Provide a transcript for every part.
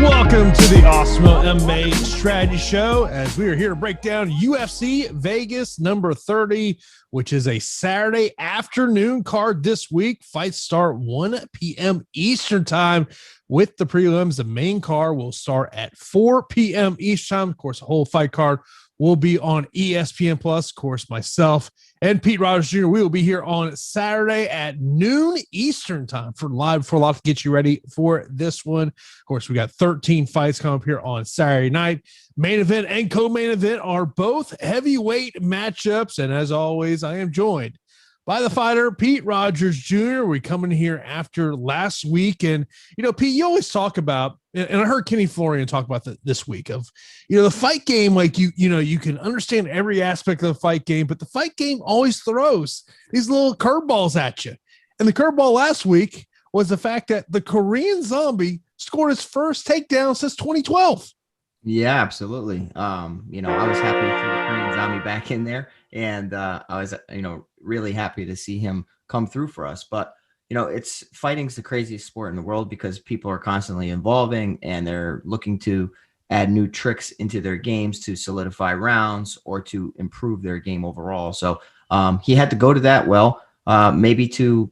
Welcome to the Osmo MMA Strategy Show, as we are here to break down UFC Vegas number 30, which is a Saturday afternoon card this week. Fights start 1 p.m. Eastern time with the prelims. The main card will start at 4 p.m. Eastern time. Of course, the whole fight card will be on ESPN Plus. Of course, myself and Pete Rogers Jr., we will be here on Saturday at noon Eastern time for live to get you ready for this one. Of course, we got 13 fights coming up here on Saturday night. Main event and co-main event are both heavyweight matchups. And as always, I am joined by the fighter, Pete Rogers Jr. We come in here after last week. And, Pete, you always talk about, and I heard Kenny Florian talk about this week of, the fight game, like you can understand every aspect of the fight game, but the fight game always throws these little curveballs at you. And the curveball last week was the fact that the Korean Zombie scored his first takedown since 2012. Yeah, absolutely. I was happy to see the Korean Zombie back in there, and I was, really happy to see him come through for us. But fighting's the craziest sport in the world because people are constantly evolving and they're looking to add new tricks into their games to solidify rounds or to improve their game overall. So he had to go to that maybe to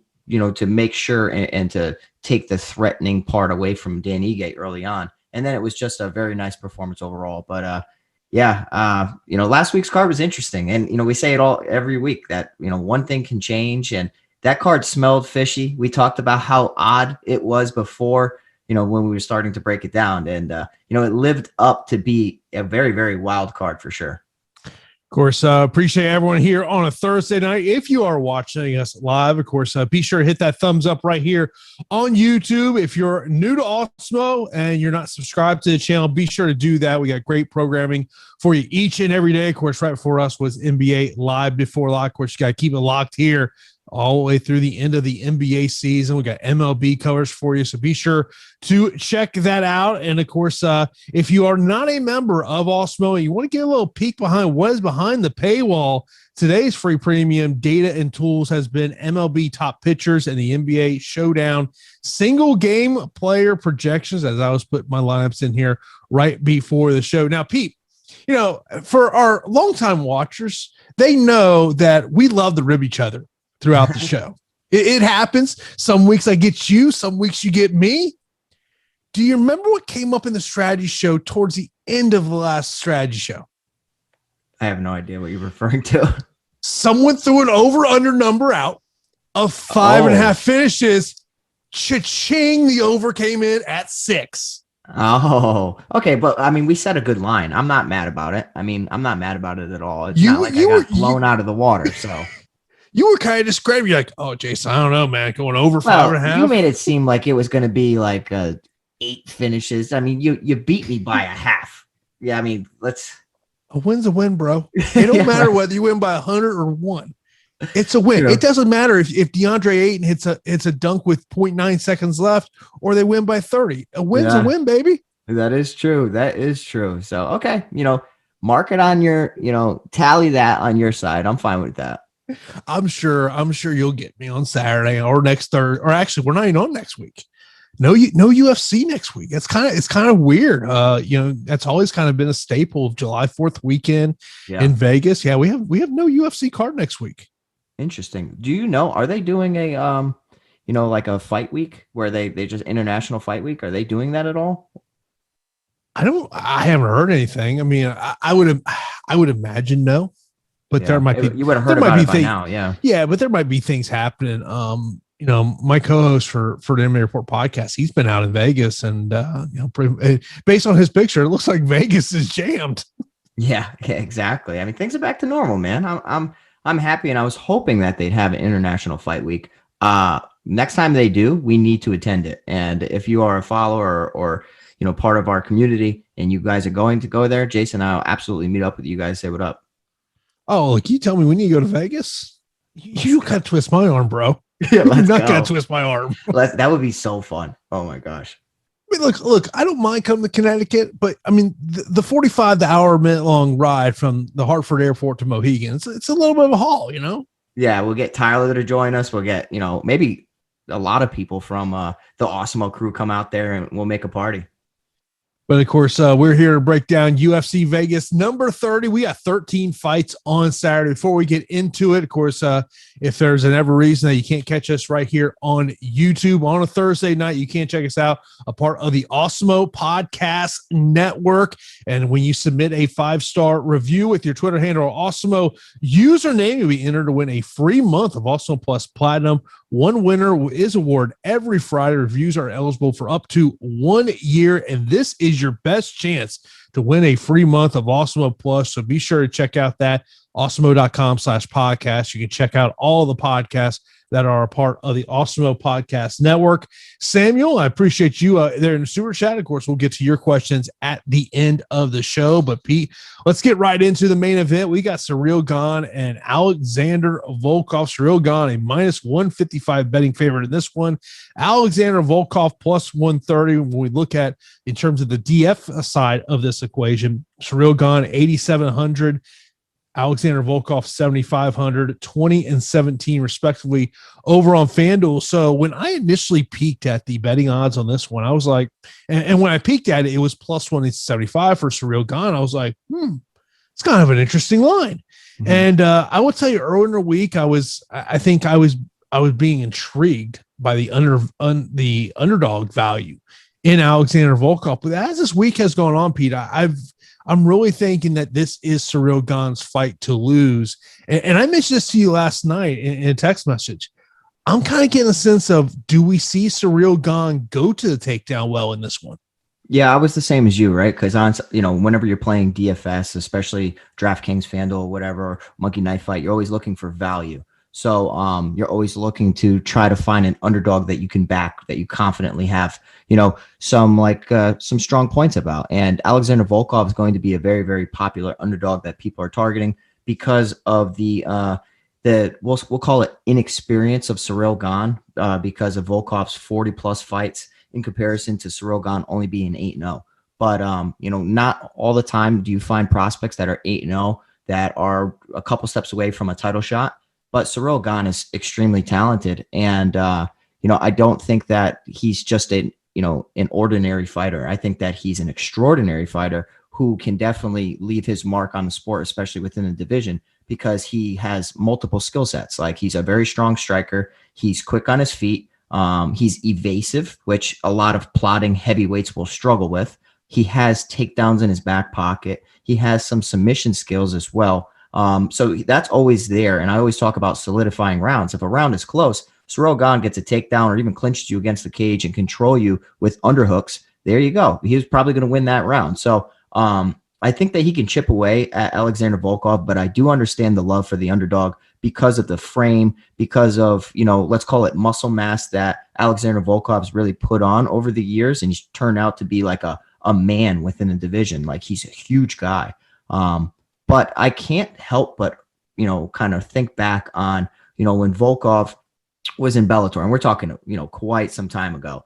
make sure and to take the threatening part away from Dan Ige early on. And then it was just a very nice performance overall. But last week's card was interesting. And, we say it every week that, one thing can change. And that card smelled fishy. We talked about how odd it was before, when we were starting to break it down. And, it lived up to be a very, very wild card for sure. Of course, appreciate everyone here on a Thursday night. If you are watching us live, of course, be sure to hit that thumbs up right here on YouTube. If you're new to Osmo and you're not subscribed to the channel, be sure to do that. We got great programming for you each and every day. Of course, right before us was NBA Live Before Lock. Of course, you got to keep it locked here all the way through the end of the NBA season. We got MLB covers for you, so be sure to check that out. And of course, if you are not a member of Osmo and you want to get a little peek behind what is behind the paywall, today's free premium data and tools has been MLB top pitchers and the NBA Showdown single game player projections, as I was putting my lineups in here right before the show. Now, Pete, for our longtime watchers, they know that we love to rib each other throughout the show. It happens. Some weeks I get you, some weeks you get me. Do you remember what came up in the strategy show towards the end of the last strategy show? I have no idea what you're referring to. Someone threw an over-under number out of 5.5 finishes. Cha-ching, the over came in at 6. Oh, okay. But we set a good line. I'm not mad about it. I'm not mad about it at all. It's not like I got blown out of the water. So you were kind of describing, you're like, oh, Jason, I don't know, man, going over 5.5. You made it seem like it was going to be like 8 finishes. You beat me by a half. Yeah, a win's a win, bro. It don't matter whether you win by 100 or 1. It's a win. It doesn't matter if DeAndre Ayton hits a dunk with 0.9 seconds left or they win by 30. A win's a win, baby. That is true. That is true. So, okay, mark it on your, tally that on your side. I'm fine with that. I'm sure you'll get me on Saturday or next Thursday, or actually we're not even on next week. No UFC next week. It's kind of weird. That's always kind of been a staple of July 4th weekend in Vegas. Yeah, we have no UFC card next week. Interesting. Do you know, are they doing a like a fight week where they just international fight week? Are they doing that at all? I haven't heard anything. I would imagine no. But there might be, you would have heard about it by now. Yeah. Yeah. But there might be things happening. My co-host for the MMA Report podcast, he's been out in Vegas and, based on his picture, it looks like Vegas is jammed. Yeah, exactly. Things are back to normal, man. I'm happy. And I was hoping that they'd have an international fight week. Next time they do, we need to attend it. And if you are a follower or part of our community and you guys are going to go there, Jason, I'll absolutely meet up with you guys. Say what up. Oh, look, you tell me when you go to Vegas, you gotta twist my arm, bro. Yeah, I'm not gonna twist my arm. That would be so fun. Oh my gosh. Look, I don't mind coming to Connecticut, but the 45-hour minute long ride from the Hartford airport to Mohegan, it's a little bit of a haul, Yeah, we'll get Tyler to join us. We'll get, maybe a lot of people from the Osmo crew come out there and we'll make a party. But of course, we're here to break down UFC Vegas number 30. We got 13 fights on Saturday. Before we get into it, of course, if there's an ever reason that you can't catch us right here on YouTube on a Thursday night, you can't check us out, a part of the Awesemo Podcast Network. And when you submit a 5-star review with your Twitter handle or Awesemo username, you'll be entered to win a free month of Awesemo Plus Platinum. One winner is awarded every Friday. Reviews are eligible for up to 1 year, and this is your best chance to win a free month of Awesemo Plus. So be sure to check out that awesemo.com/podcast. You can check out all the podcasts that are a part of the Awesemo Podcast Network. Samuel, I appreciate you there in the super chat. Of course, we'll get to your questions at the end of the show. But Pete, let's get right into the main event. We got Ciryl Gane and Alexander Volkov. Ciryl Gane, a -155 betting favorite in this one. Alexander Volkov +130. When we look at in terms of the DF side of this equation, Ciryl Gane 8,700. Alexander Volkov 7,500, 20 and 17 respectively over on FanDuel. So when I initially peeked at the betting odds on this one, I was like, and when I peeked at it, it was +175 for Ciryl Gane. I was like, it's kind of an interesting line. Mm-hmm. And I will tell you, earlier in the week, I think I was being intrigued by the underdog value in Alexander Volkov. But as this week has gone on, Pete, I'm really thinking that this is Ciryl Gane's fight to lose. And I mentioned this to you last night in a text message. I'm kind of getting a sense of, do we see Ciryl Gane go to the takedown well in this one? Yeah, I was the same as you, right? Because whenever you're playing DFS, especially DraftKings, FanDuel, whatever, Monkey Knife Fight, you're always looking for value. So you're always looking to try to find an underdog that you can back, that you confidently have, some strong points about. And Alexander Volkov is going to be a very, very popular underdog that people are targeting because of we'll call it inexperience of Ciryl Gane, because of Volkov's 40+ fights in comparison to Ciryl Gane only being 8-0. But not all the time do you find prospects that are 8-0 that are a couple steps away from a title shot. But Ciryl Gane is extremely talented, and I don't think that he's just an ordinary fighter. I think that he's an extraordinary fighter who can definitely leave his mark on the sport, especially within the division, because he has multiple skill sets. Like, he's a very strong striker. He's quick on his feet. He's evasive, which a lot of plodding heavyweights will struggle with. He has takedowns in his back pocket. He has some submission skills as well. So that's always there. And I always talk about solidifying rounds. If a round is close, Ciryl Gane gets a takedown or even clinches you against the cage and control you with underhooks. There you go. He was probably going to win that round. So I think that he can chip away at Alexander Volkov, but I do understand the love for the underdog because of the frame, because of, let's call it muscle mass that Alexander Volkov's really put on over the years. And he's turned out to be like a man within the division. Like, he's a huge guy. But I can't help but, kind of think back on, when Volkov was in Bellator, and we're talking, quite some time ago.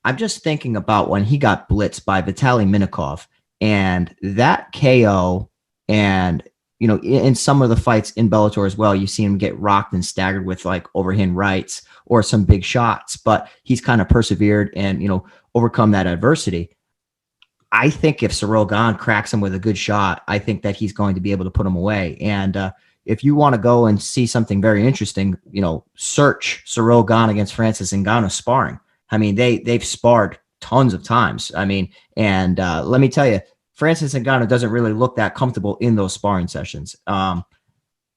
I'm just thinking about when he got blitzed by Vitaly Minakov, and that KO, and, in some of the fights in Bellator as well, you see him get rocked and staggered with like overhand rights or some big shots, but he's kind of persevered and, overcome that adversity. I think if Ciryl Gane cracks him with a good shot, I think that he's going to be able to put him away. And if you want to go and see something very interesting, search Ciryl Gane against Francis Ngannou sparring. I mean, they've sparred tons of times. I mean, and let me tell you, Francis Ngannou doesn't really look that comfortable in those sparring sessions. That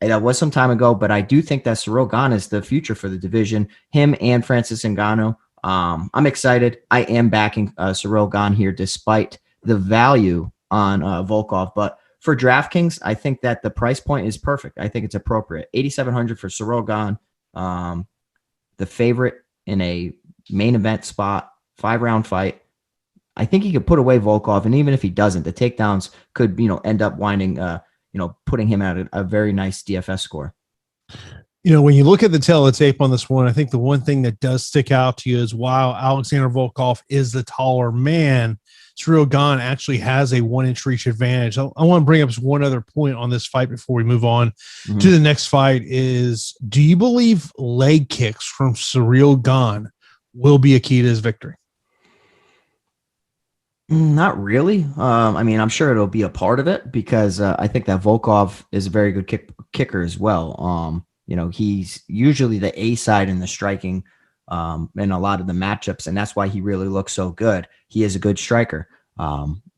was some time ago, but I do think that Ciryl Gane is the future for the division, him and Francis Ngannou. I'm excited. I am backing Ciryl Gane here despite the value on Volkov. But for DraftKings, I think that the price point is perfect. I think it's appropriate. 8,700 for Ciryl Gane, the favorite in a main event spot, 5-round fight. I think he could put away Volkov, and even if he doesn't, the takedowns could, end up winding, putting him at a very nice DFS score. When you look at the tail of the tape on this one, I think the one thing that does stick out to you is while Alexander Volkov is the taller man, Ciryl Gane actually has a 1-inch reach advantage. I want to bring up one other point on this fight before we move on to the next fight is, do you believe leg kicks from Ciryl Gane will be a key to his victory? Not really. I mean, I'm sure it'll be a part of it because I think that Volkov is a very good kicker as well. He's usually the A side in the striking in a lot of the matchups, and that's why he really looks so good. He is a good striker.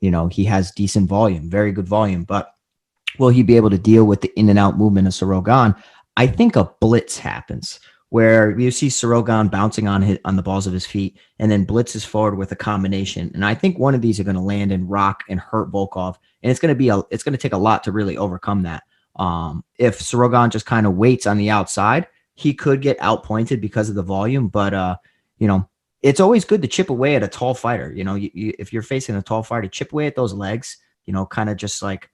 He has decent volume, very good volume, but will he be able to deal with the in and out movement of Ciryl Gane? I think a blitz happens where you see Ciryl Gane bouncing on the balls of his feet and then blitzes forward with a combination. And I think one of these are going to land and rock and hurt Volkov. And it's going to take a lot to really overcome that. If Ciryl Gane just kind of waits on the outside, he could get outpointed because of the volume. But, it's always good to chip away at a tall fighter. If you're facing a tall fighter, chip away at those legs, kind of just like,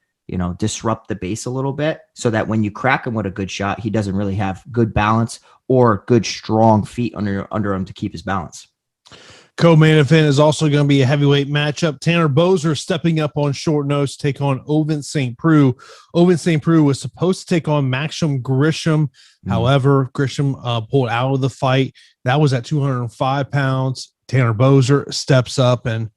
disrupt the base a little bit so that when you crack him with a good shot, he doesn't really have good balance or good, strong feet under him to keep his balance. Co-main event is also going to be a heavyweight matchup. Tanner Boser stepping up on short notice to take on Ovince St. Preux. Ovince St. Preux was supposed to take on Maxim Grisham. However, Grisham pulled out of the fight. That was at 205 pounds. Tanner Boser steps up, and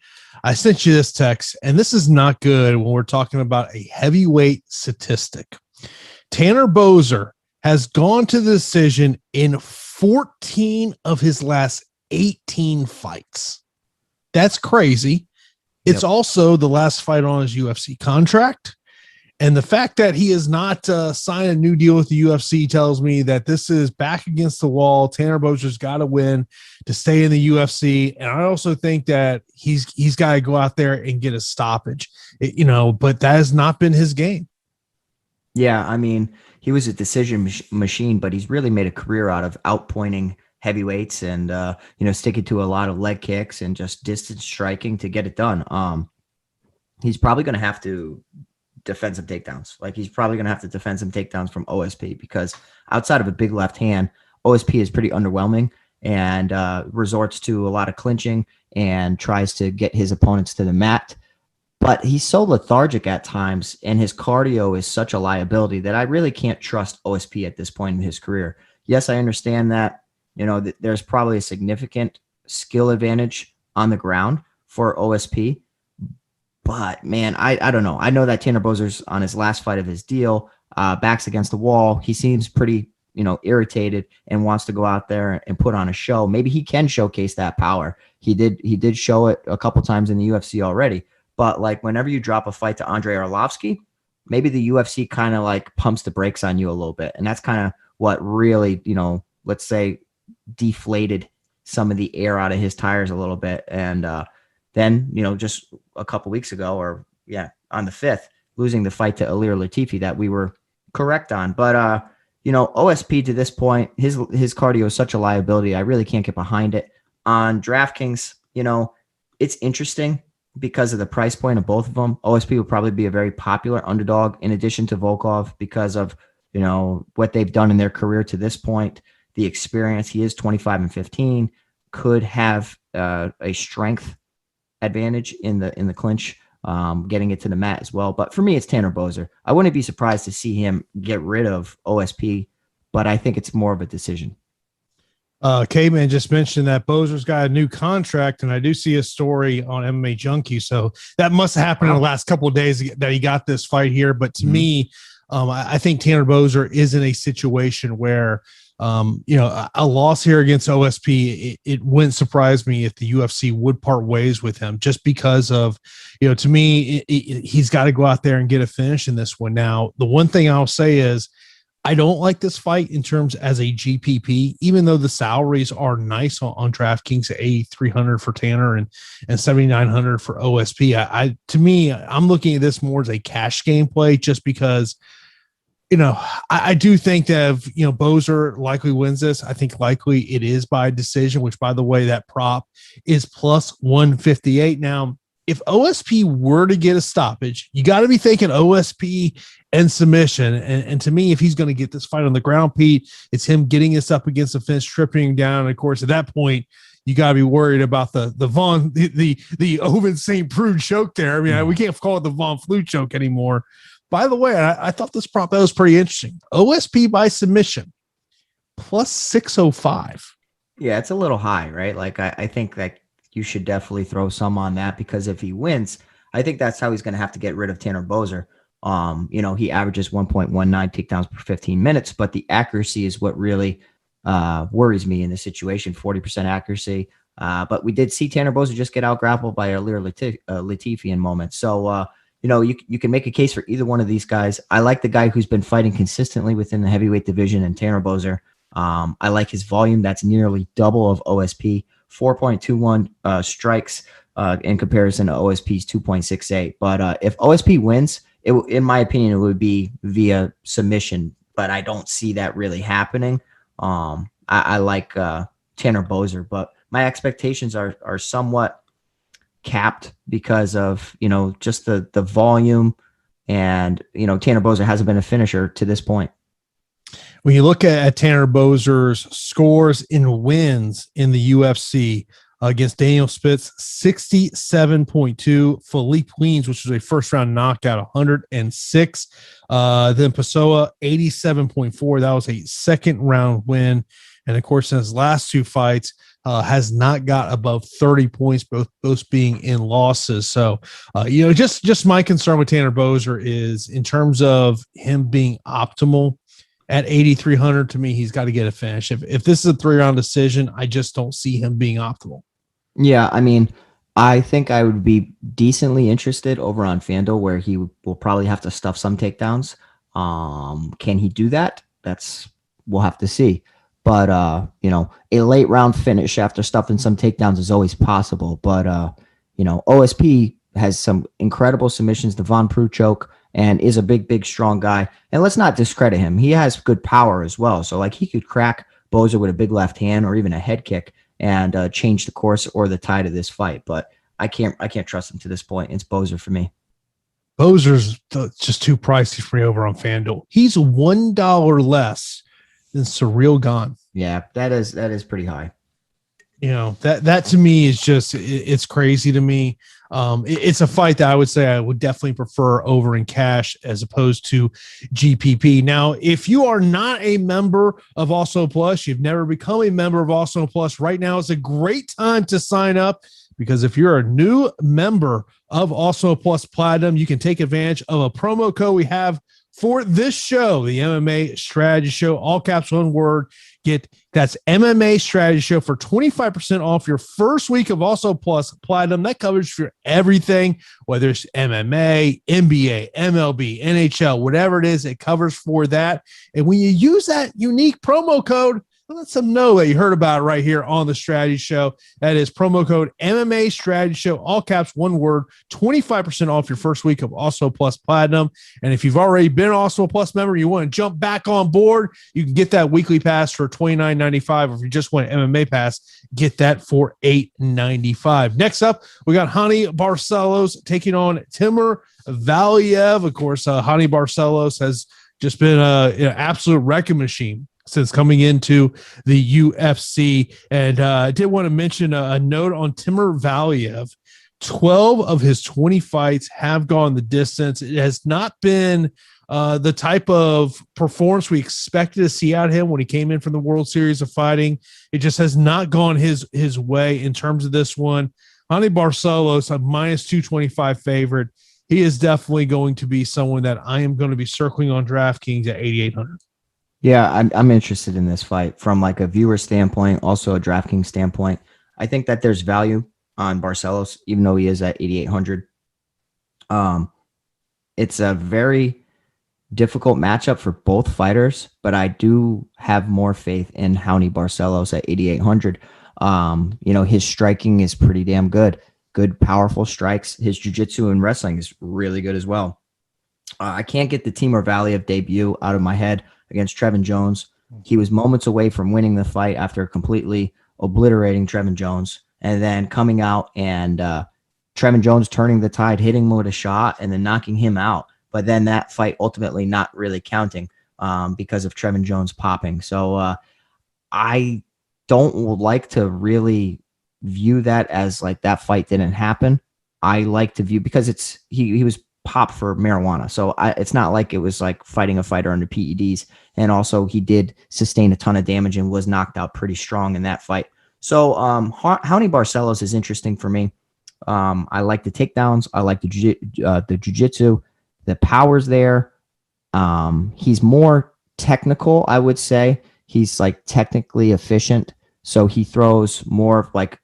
I sent you this text, and this is not good when we're talking about a heavyweight statistic. Tanner Boser has gone to the decision in 14 of his last 18 fights. That's crazy. It's also the last fight on his UFC contract. And the fact that he has not signed a new deal with the UFC tells me that this is back against the wall. Tanner Boser's got to win to stay in the UFC. And I also think that he's got to go out there and get a stoppage, but that has not been his game. Yeah, I mean, he was a decision machine, but he's really made a career out of outpointing heavyweights and, sticking to a lot of leg kicks and just distance striking to get it done. He's probably going to have to defend some takedowns. Like, he's probably going to have to defend some takedowns from OSP because outside of a big left hand, OSP is pretty underwhelming and resorts to a lot of clinching and tries to get his opponents to the mat. But he's so lethargic at times, and his cardio is such a liability that I really can't trust OSP at this point in his career. Yes, I understand that, there's probably a significant skill advantage on the ground for OSP. But, man, I don't know. I know that Tanner Boser's on his last fight of his deal, backs against the wall. He seems pretty, irritated and wants to go out there and put on a show. Maybe he can showcase that power. He did show it a couple times in the UFC already. But, like, whenever you drop a fight to Andrei Arlovski, maybe the UFC kind of, like, pumps the brakes on you a little bit. And that's kind of what really, let's say, deflated some of the air out of his tires a little bit. And then, just a couple weeks ago on the 5th, losing the fight to Ilir Latifi that we were correct on. But, OSP to this point, his cardio is such a liability. I really can't get behind it. On DraftKings, it's interesting because of the price point of both of them. OSP will probably be a very popular underdog in addition to Volkov because of, what they've done in their career to this point. The experience, he is 25-15, could have a strength advantage in the clinch, getting it to the mat as well. But for me, it's Tanner Boser. I wouldn't be surprised to see him get rid of OSP, but I think it's more of a decision. K-Man just mentioned that Boser's got a new contract, and I do see a story on MMA Junkie. So that must have happened in the last couple of days that he got this fight here. But to me, I think Tanner Boser is in a situation where, a loss here against OSP, it wouldn't surprise me if the UFC would part ways with him just because of, to me, he's got to go out there and get a finish in this one. Now, the one thing I'll say is, I don't like this fight in terms as a GPP, even though the salaries are nice on DraftKings at $8,300 for Tanner and $7,900 for OSP. To me, I'm looking at this more as a cash game play just because, I do think that Boser likely wins this. I think likely it is by decision, which, by the way, that prop is plus 158. Now, if OSP were to get a stoppage, you got to be thinking OSP and submission. And to me, if he's going to get this fight on the ground, Pete, it's him getting us up against the fence, tripping him down. And of course, at that point, you got to be worried about the Ovince St. Preux choke there. I mean, we can't call it the Von Flue choke anymore. By the way, I thought this prop that was pretty interesting. OSP by submission plus 605. Yeah, it's a little high, right? Like I think that you should definitely throw some on that, because if he wins, I think that's how he's going to have to get rid of Tanner Boser. He averages 1.19 takedowns per 15 minutes, but the accuracy is what really worries me in this situation. 40% accuracy. But we did see Tanner Boser just get out grappled by Ilir Latifi in moments. So, you can make a case for either one of these guys. I like the guy who's been fighting consistently within the heavyweight division, and Tanner Boser. I like his volume. That's nearly double of OSP, 4.21 strikes in comparison to OSP's 2.68. But if OSP wins, in my opinion, it would be via submission, but I don't see that really happening. I like Tanner Boser, but my expectations are somewhat capped because of, just the volume, and, Tanner Boser hasn't been a finisher to this point. When you look at Tanner Boser's scores in wins in the UFC, against Daniel Spitz, 67.2. Philippe Queens, which was a first-round knockout, 106. Then Pessoa, 87.4. That was a second-round win. And, of course, in his last two fights, has not got above 30 points, both being in losses. So, just my concern with Tanner Boser is in terms of him being optimal at 8,300. To me, he's got to get a finish. If this is a 3-round decision, I just don't see him being optimal. Yeah, I mean, I think I would be decently interested over on FanDuel, where he will probably have to stuff some takedowns. Can he do that? We'll have to see. But, a late round finish after stuffing some takedowns is always possible. But, OSP has some incredible submissions, the Von Preux choke, and is a big, strong guy. And let's not discredit him. He has good power as well. So, he could crack Boser with a big left hand or even a head kick and change the course or the tide of this fight. But I can't trust him to this point. It's Boser for me. Boser's just too pricey for me over on FanDuel. He's $1 less than Ciryl Gane. Yeah, that is pretty high. That to me is just, it's crazy to me. It's a fight that I would say I would definitely prefer over in cash as opposed to GPP. Now, if you are not a member of Also Plus, you've never become a member of Also Plus, right now is a great time to sign up, because if you're a new member of Also Plus Platinum, you can take advantage of a promo code we have for this show, the MMA Strategy Show, all caps, one word. That's MMA Strategy Show for 25% off your first week of Also Plus Platinum. That covers for everything, whether it's MMA, NBA, MLB, NHL, whatever it is, it covers for that. And when you use that unique promo code, let them know that you heard about it right here on the Strategy Show. That is promo code MMA Strategy Show, all caps, one word, 25% off your first week of Also Plus Platinum. And if you've already been an Also Plus member, you want to jump back on board, you can get that weekly pass for $29.95. Or if you just want an MMA pass, get that for $8.95. Next up, we got Hani Barcelos taking on Timur Valiev. Of course, Hani Barcelos has just been an absolute wrecking machine since coming into the UFC. And I did want to mention a note on Timur Valiev. 12 of his 20 fights have gone the distance. It has not been the type of performance we expected to see out of him when he came in from the World Series of Fighting. It just has not gone his way in terms of this one. Hani Barcelos, a minus 225 favorite. He is definitely going to be someone that I am going to be circling on DraftKings at 8,800. Yeah, I'm interested in this fight from a viewer standpoint, also a DraftKings standpoint. I think that there's value on Barcelos, even though he is at 8,800. It's a very difficult matchup for both fighters, but I do have more faith in Hani Barcelos at 8,800. His striking is pretty damn good. Good, powerful strikes. His jiu-jitsu and wrestling is really good as well. I can't get the Timur Valiev debut out of my head against Trevin Jones. He was moments away from winning the fight after completely obliterating Trevin Jones, and then coming out and Trevin Jones turning the tide, hitting him with a shot, and then knocking him out. But then that fight ultimately not really counting because of Trevin Jones popping. So I don't like to really view that as that fight didn't happen. I like to view, because he was pop for marijuana. So it's not like it was fighting a fighter under PEDs. And also he did sustain a ton of damage and was knocked out pretty strong in that fight. So Raoni Barcelos is interesting for me. I like the takedowns. I like the jiu-jitsu. The power's there. He's more technical, I would say. He's like technically efficient. So he throws more of like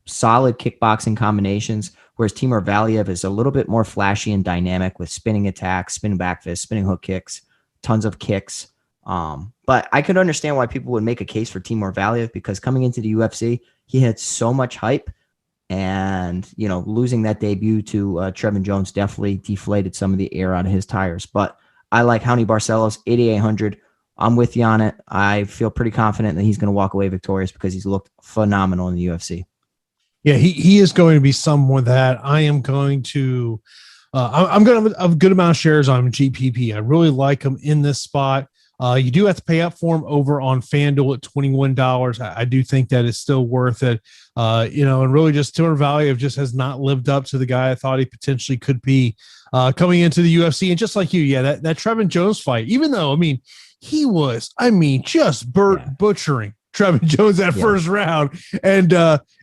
solid kickboxing combinations, whereas Timur Valiev is a little bit more flashy and dynamic with spinning attacks, spinning back fists, spinning hook kicks, tons of kicks. But I could understand why people would make a case for Timur Valiev, because coming into the UFC, he had so much hype. And, losing that debut to Trevin Jones definitely deflated some of the air out of his tires. But I like Raoni Barcelos, 8,800. I'm with you on it. I feel pretty confident that he's going to walk away victorious because he's looked phenomenal in the UFC. Yeah, he is going to be someone that I am going to I'm going to have a good amount of shares on GPP. I really like him in this spot. You do have to pay up for him over on FanDuel at $21. I do think that is still worth it. And really just Timur Valiev just has not lived up to the guy I thought he potentially could be coming into the UFC. And just like you, that Trevin Jones fight, even though, he was, just butchering Trevin Jones that first round. And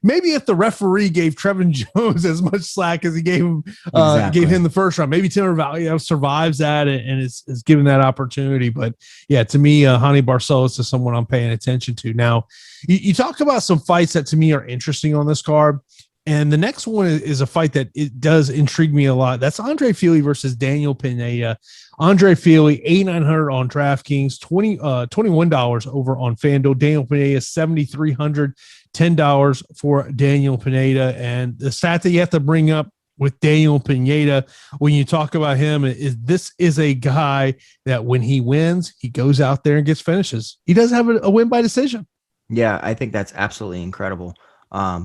maybe if the referee gave Trevin Jones as much slack as he gave him the first round, maybe Timur Valiev survives that and is given that opportunity. But yeah, to me, Raoni Barcelos is someone I'm paying attention to. Now, you talk about some fights that to me are interesting on this card. And the next one is a fight that it does intrigue me a lot. That's Andre Fili versus Daniel Pineda. Andre Fili, 8,900 on DraftKings, $21 over on FanDuel. Daniel Pineda, $7,300, $10 for Daniel Pineda. And the stat that you have to bring up with Daniel Pineda when you talk about him is this is a guy that when he wins, he goes out there and gets finishes. He does have a win by decision. Yeah, I think that's absolutely incredible.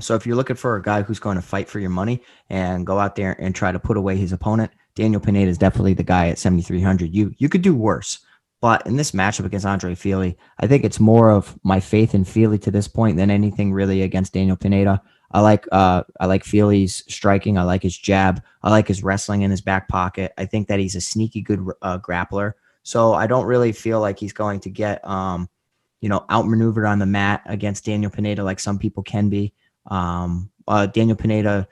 So if you're looking for a guy who's going to fight for your money and go out there and try to put away his opponent, Daniel Pineda is definitely the guy at 7,300. You could do worse, but in this matchup against Andre Fili, I think it's more of my faith in Fili to this point than anything really against Daniel Pineda. I like Fili's striking. I like his jab. I like his wrestling in his back pocket. I think that he's a sneaky good grappler. So I don't really feel like he's going to get outmaneuvered on the mat against Daniel Pineda like some people can be. Daniel Pineda,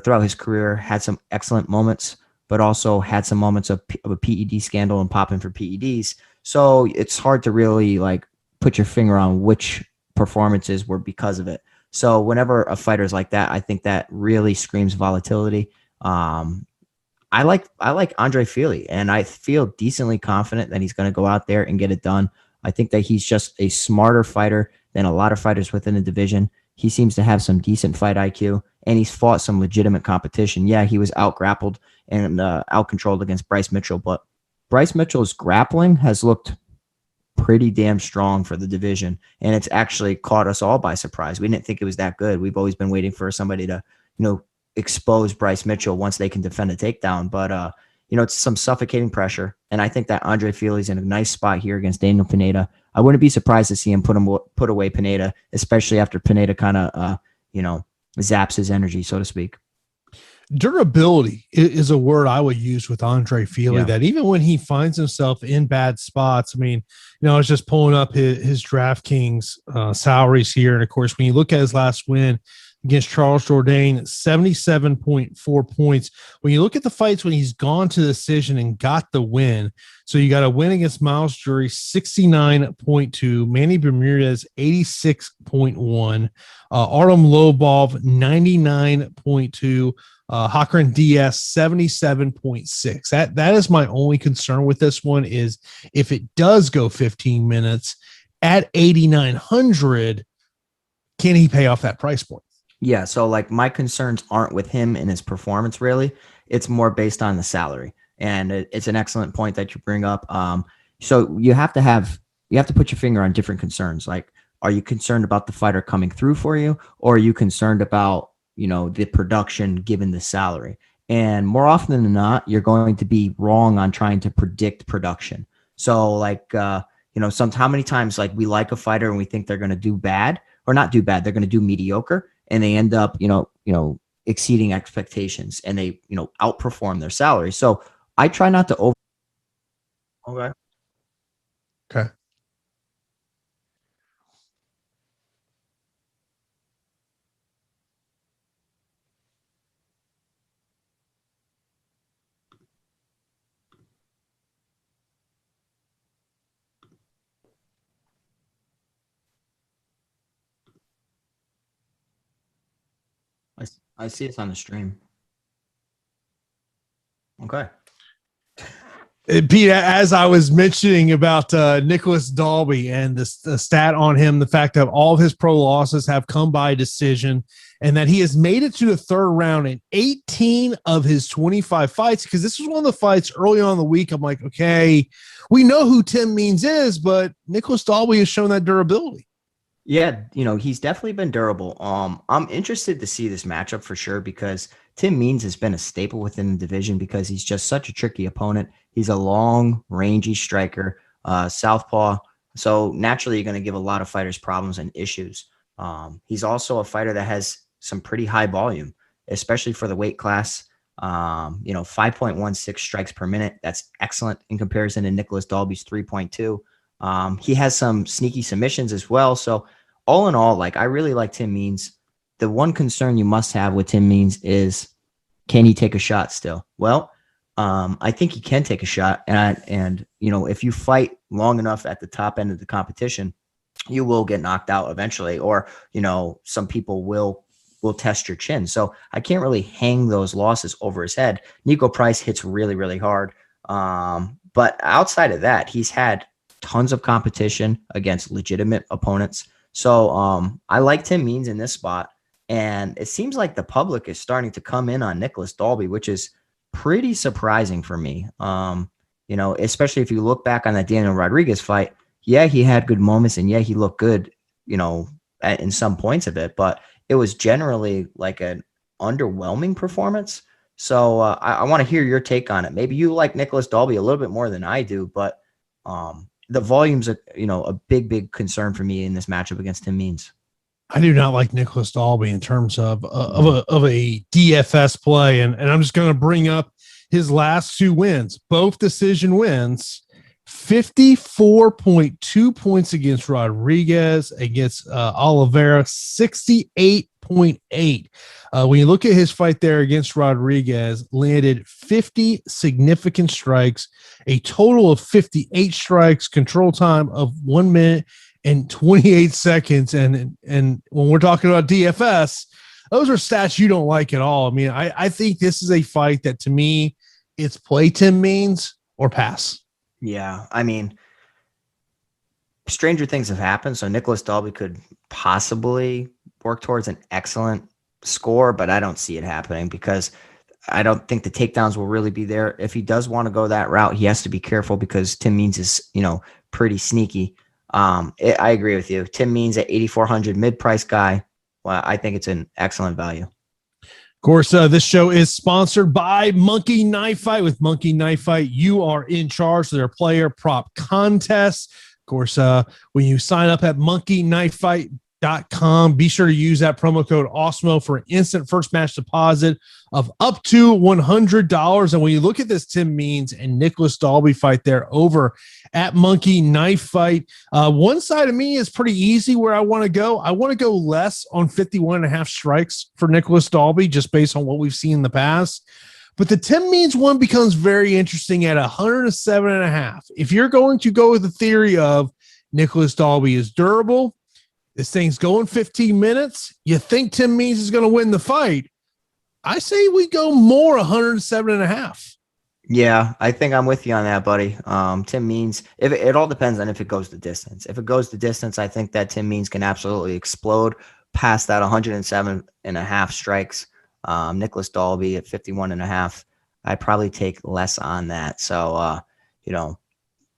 throughout his career had some excellent moments, but also had some moments of a PED scandal and popping for PEDs. So it's hard to really put your finger on which performances were because of it. So whenever a fighter is like that, I think that really screams volatility. I like Andre Fili, and I feel decently confident that he's going to go out there and get it done. I think that he's just a smarter fighter than a lot of fighters within the division. He seems to have some decent fight IQ, and he's fought some legitimate competition. Yeah, he was out-grappled and out-controlled against Bryce Mitchell, but Bryce Mitchell's grappling has looked pretty damn strong for the division, and it's actually caught us all by surprise. We didn't think it was that good. We've always been waiting for somebody to, expose Bryce Mitchell once they can defend a takedown, but it's some suffocating pressure. And I think that Andre Fili's in a nice spot here against Daniel Pineda. I wouldn't be surprised to see him put away Pineda, especially after Pineda kind of, zaps his energy, so to speak. Durability is a word I would use with Andre Fili, that even when he finds himself in bad spots, I was just pulling up his DraftKings salaries here. And of course, when you look at his last win against Charles Jourdain, 77.4 points. When you look at the fights when he's gone to decision and got the win, so you got a win against Miles Jury, 69.2, Manny Bermudez, 86.1, Artem Lobov, 99.2, Hakran Diaz, 77.6. That is my only concern with this one, is if it does go 15 minutes at 8,900, can he pay off that price point? Yeah, so my concerns aren't with him and his performance, really. It's more based on the salary. And it's an excellent point that you bring up. So you have to put your finger on different concerns. Are you concerned about the fighter coming through for you, or are you concerned about, the production given the salary? And more often than not, you're going to be wrong on trying to predict production. So how many times we like a fighter and we think they're going to do bad, or not do bad, they're going to do mediocre, and they end up, exceeding expectations, and they, outperform their salary. So I try not to over. Okay. I see it's on the stream. Okay. Pete, as I was mentioning about Nicolas Dalby and the stat on him, the fact that all of his pro losses have come by decision and that he has made it to the third round in 18 of his 25 fights, because this was one of the fights early on in the week. I'm like, okay, we know who Tim Means is, but Nicolas Dalby has shown that durability. Yeah, he's definitely been durable. I'm interested to see this matchup for sure, because Tim Means has been a staple within the division because he's just such a tricky opponent. He's a long, rangy striker, southpaw. So naturally, you're going to give a lot of fighters problems and issues. He's also a fighter that has some pretty high volume, especially for the weight class. 5.16 strikes per minute. That's excellent in comparison to Nicolas Dalby's 3.2. He has some sneaky submissions as well. So all in all, I really like Tim Means. The one concern you must have with Tim Means is, can he take a shot still? Well, I think he can take a shot. And if you fight long enough at the top end of the competition, you will get knocked out eventually, or, some people will test your chin. So I can't really hang those losses over his head. Nico Price hits really, really hard. But outside of that, he's had tons of competition against legitimate opponents. So I like Tim Means in this spot. And it seems like the public is starting to come in on Nicolas Dalby, which is pretty surprising for me. Especially if you look back on that Daniel Rodriguez fight. Yeah, he had good moments, and yeah, he looked good, in some points of it, but it was generally like an underwhelming performance. So I want to hear your take on it. Maybe you like Nicolas Dalby a little bit more than I do, but the volume's a big concern for me in this matchup against Tim Means. I do not like Nicolas Dalby in terms of a DFS play, and I'm just going to bring up his last two wins, both decision wins. 54.2 points against Rodriguez, against Oliveira, 68.8. When you look at his fight there against Rodriguez, landed 50 significant strikes, a total of 58 strikes, control time of 1 minute and 28 seconds. And when we're talking about DFS, those are stats you don't like at all. I mean, I think this is a fight that, to me, it's play Tim Means or pass. Yeah, I mean, stranger things have happened. So Nicolas Dalby could possibly work towards an excellent score, but I don't see it happening because I don't think the takedowns will really be there. If he does want to go that route, he has to be careful because Tim Means is, pretty sneaky. I agree with you. Tim Means at 8,400 mid-price guy. Well, I think it's an excellent value. Of course, this show is sponsored by Monkey Knife Fight. With Monkey Knife Fight, you are in charge of their player prop contests. Of course, when you sign up at monkeyknifefight.com, be sure to use that promo code OSMO for an instant first match deposit of up to $100. And when you look at this Tim Means and Nicolas Dalby fight there over at Monkey Knife Fight, one side of me is pretty easy where I want to go. I want to go less on 51.5 strikes for Nicolas Dalby, just based on what we've seen in the past. But the Tim Means one becomes very interesting at 107.5. If you're going to go with the theory of Nicolas Dalby is durable, this thing's going 15 minutes, you think Tim Means is going to win the fight, I say we go more 107.5. Yeah, I think I'm with you on that, buddy. Tim Means, if it all depends on if it goes the distance. If it goes the distance, I think that Tim Means can absolutely explode past that 107.5 strikes. Nicolas Dalby at 51.5, I'd probably take less on that. So,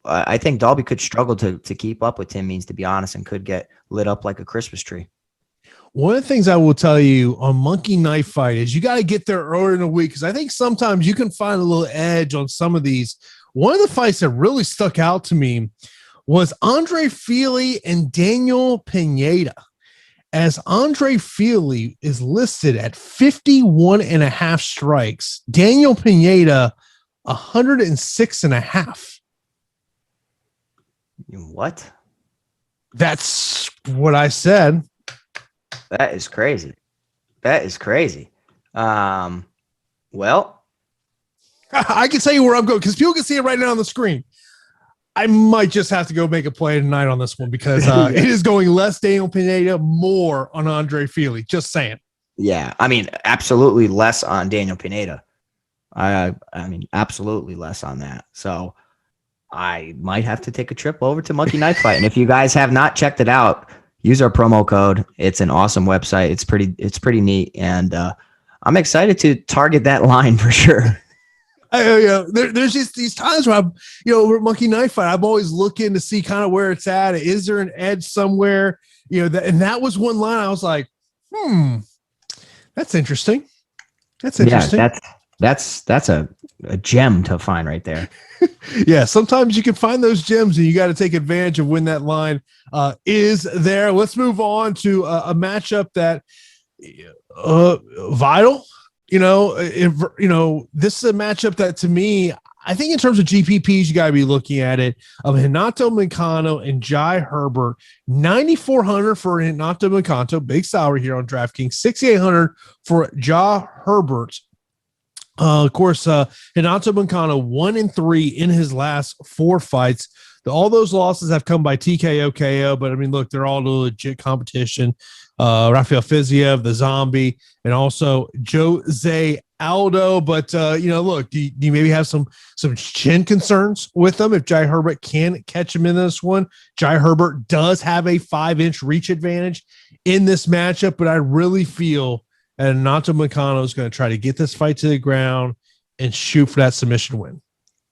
I think Dalby could struggle to keep up with Tim Means, to be honest, and could get lit up like a Christmas tree. One of the things I will tell you on Monkey Knife Fight is you got to get there early in the week, because I think sometimes you can find a little edge on some of these. One of the fights that really stuck out to me was Andre Fili and Daniel Pineda, as Andre Fili is listed at 51.5 strikes. Daniel Pineda, 106.5. What? That's what I said. That is crazy. Well, I can tell you where I'm going because people can see it right now on the screen. I might just have to go make a play tonight on this one because it is going less Daniel Pineda, more on Andre Fili. Just saying. Yeah, I mean, absolutely less on Daniel Pineda. I mean, absolutely less on that. So I might have to take a trip over to Monkey Knife Fight. And if you guys have not checked it out, use our promo code. It's an awesome website. It's pretty neat. And I'm excited to target that line for sure. There's just these times where over Monkey Knife Fight, I'm always looking to see kind of where it's at. Is there an edge somewhere? And that was one line I was like, that's interesting. That's interesting. Yeah, that's a gem to find right there. Yeah, sometimes you can find those gems and you got to take advantage of when that line is there. Let's move on to a matchup that vital. This is a matchup that to me, I think in terms of GPPs, you got to be looking at it of Renato Moicano and Jai Herbert. 9,400 for Renato Moicano, big salary here on DraftKings. 6,800 for Jai Herbert. Of course, Renato Moicano 1-3 in his last 4 fights. All those losses have come by TKO, KO, but I mean, look, they're all legit competition. Rafael Fiziev, the Zombie, and also Jose Aldo. But look, do you maybe have some chin concerns with them if Jai Herbert can catch him in this one? Jai Herbert does have a 5-inch reach advantage in this matchup, but I really feel that Renato Moicano is going to try to get this fight to the ground and shoot for that submission win.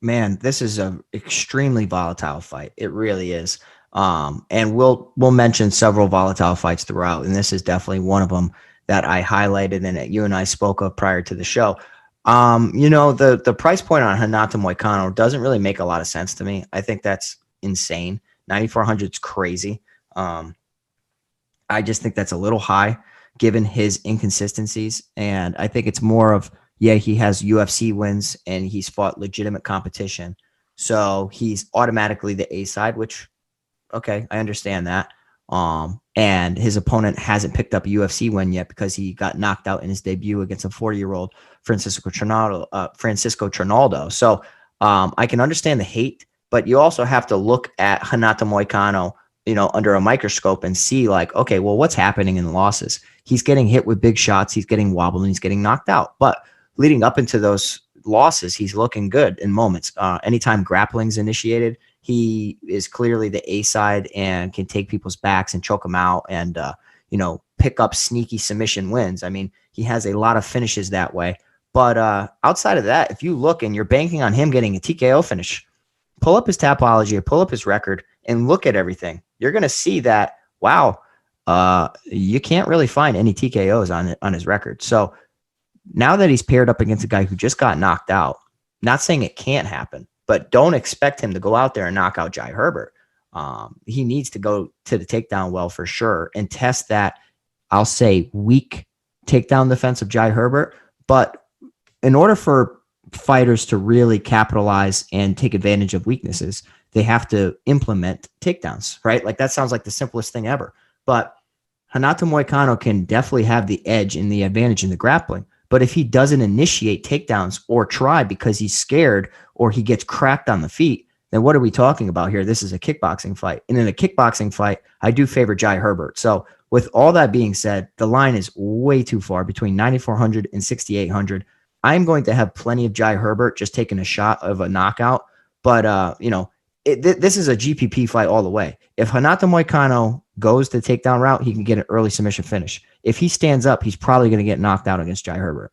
Man, this is an extremely volatile fight. It really is. And we'll mention several volatile fights throughout, and this is definitely one of them that I highlighted and that you and I spoke of prior to the show. The price point on Renato Moicano doesn't really make a lot of sense to me. I think that's insane. 9,400 is crazy. I just think that's a little high given his inconsistencies, and I think it's more of, he has UFC wins and he's fought legitimate competition, so he's automatically the A side, which, okay, I understand that. And his opponent hasn't picked up a UFC win yet because he got knocked out in his debut against a 40-year-old Francisco Trinaldo. So I can understand the hate, but you also have to look at Renato Moicano, under a microscope and see like, okay, well, what's happening in the losses? He's getting hit with big shots. He's getting wobbled and he's getting knocked out. But leading up into those losses, he's looking good in moments. Anytime grappling's initiated, he is clearly the A side and can take people's backs and choke them out and, pick up sneaky submission wins. I mean, he has a lot of finishes that way. But outside of that, if you look and you're banking on him getting a TKO finish, pull up his Tapology or pull up his record and look at everything. You're going to see that, wow, you can't really find any TKOs on his record. So now that he's paired up against a guy who just got knocked out, not saying it can't happen, but don't expect him to go out there and knock out Jai Herbert. He needs to go to the takedown well for sure and test that, I'll say, weak takedown defense of Jai Herbert. But in order for fighters to really capitalize and take advantage of weaknesses, they have to implement takedowns, right? Like that sounds like the simplest thing ever. But Renato Moicano can definitely have the edge and the advantage in the grappling. But if he doesn't initiate takedowns or try because he's scared or he gets cracked on the feet, then what are we talking about here? This is a kickboxing fight. And in a kickboxing fight, I do favor Jai Herbert. So with all that being said, the line is way too far between 9,400 and 6,800. I'm going to have plenty of Jai Herbert just taking a shot of a knockout. But, this is a GPP fight all the way. If Renato Moicano goes the takedown route, he can get an early submission finish. If he stands up, he's probably going to get knocked out against Jai Herbert.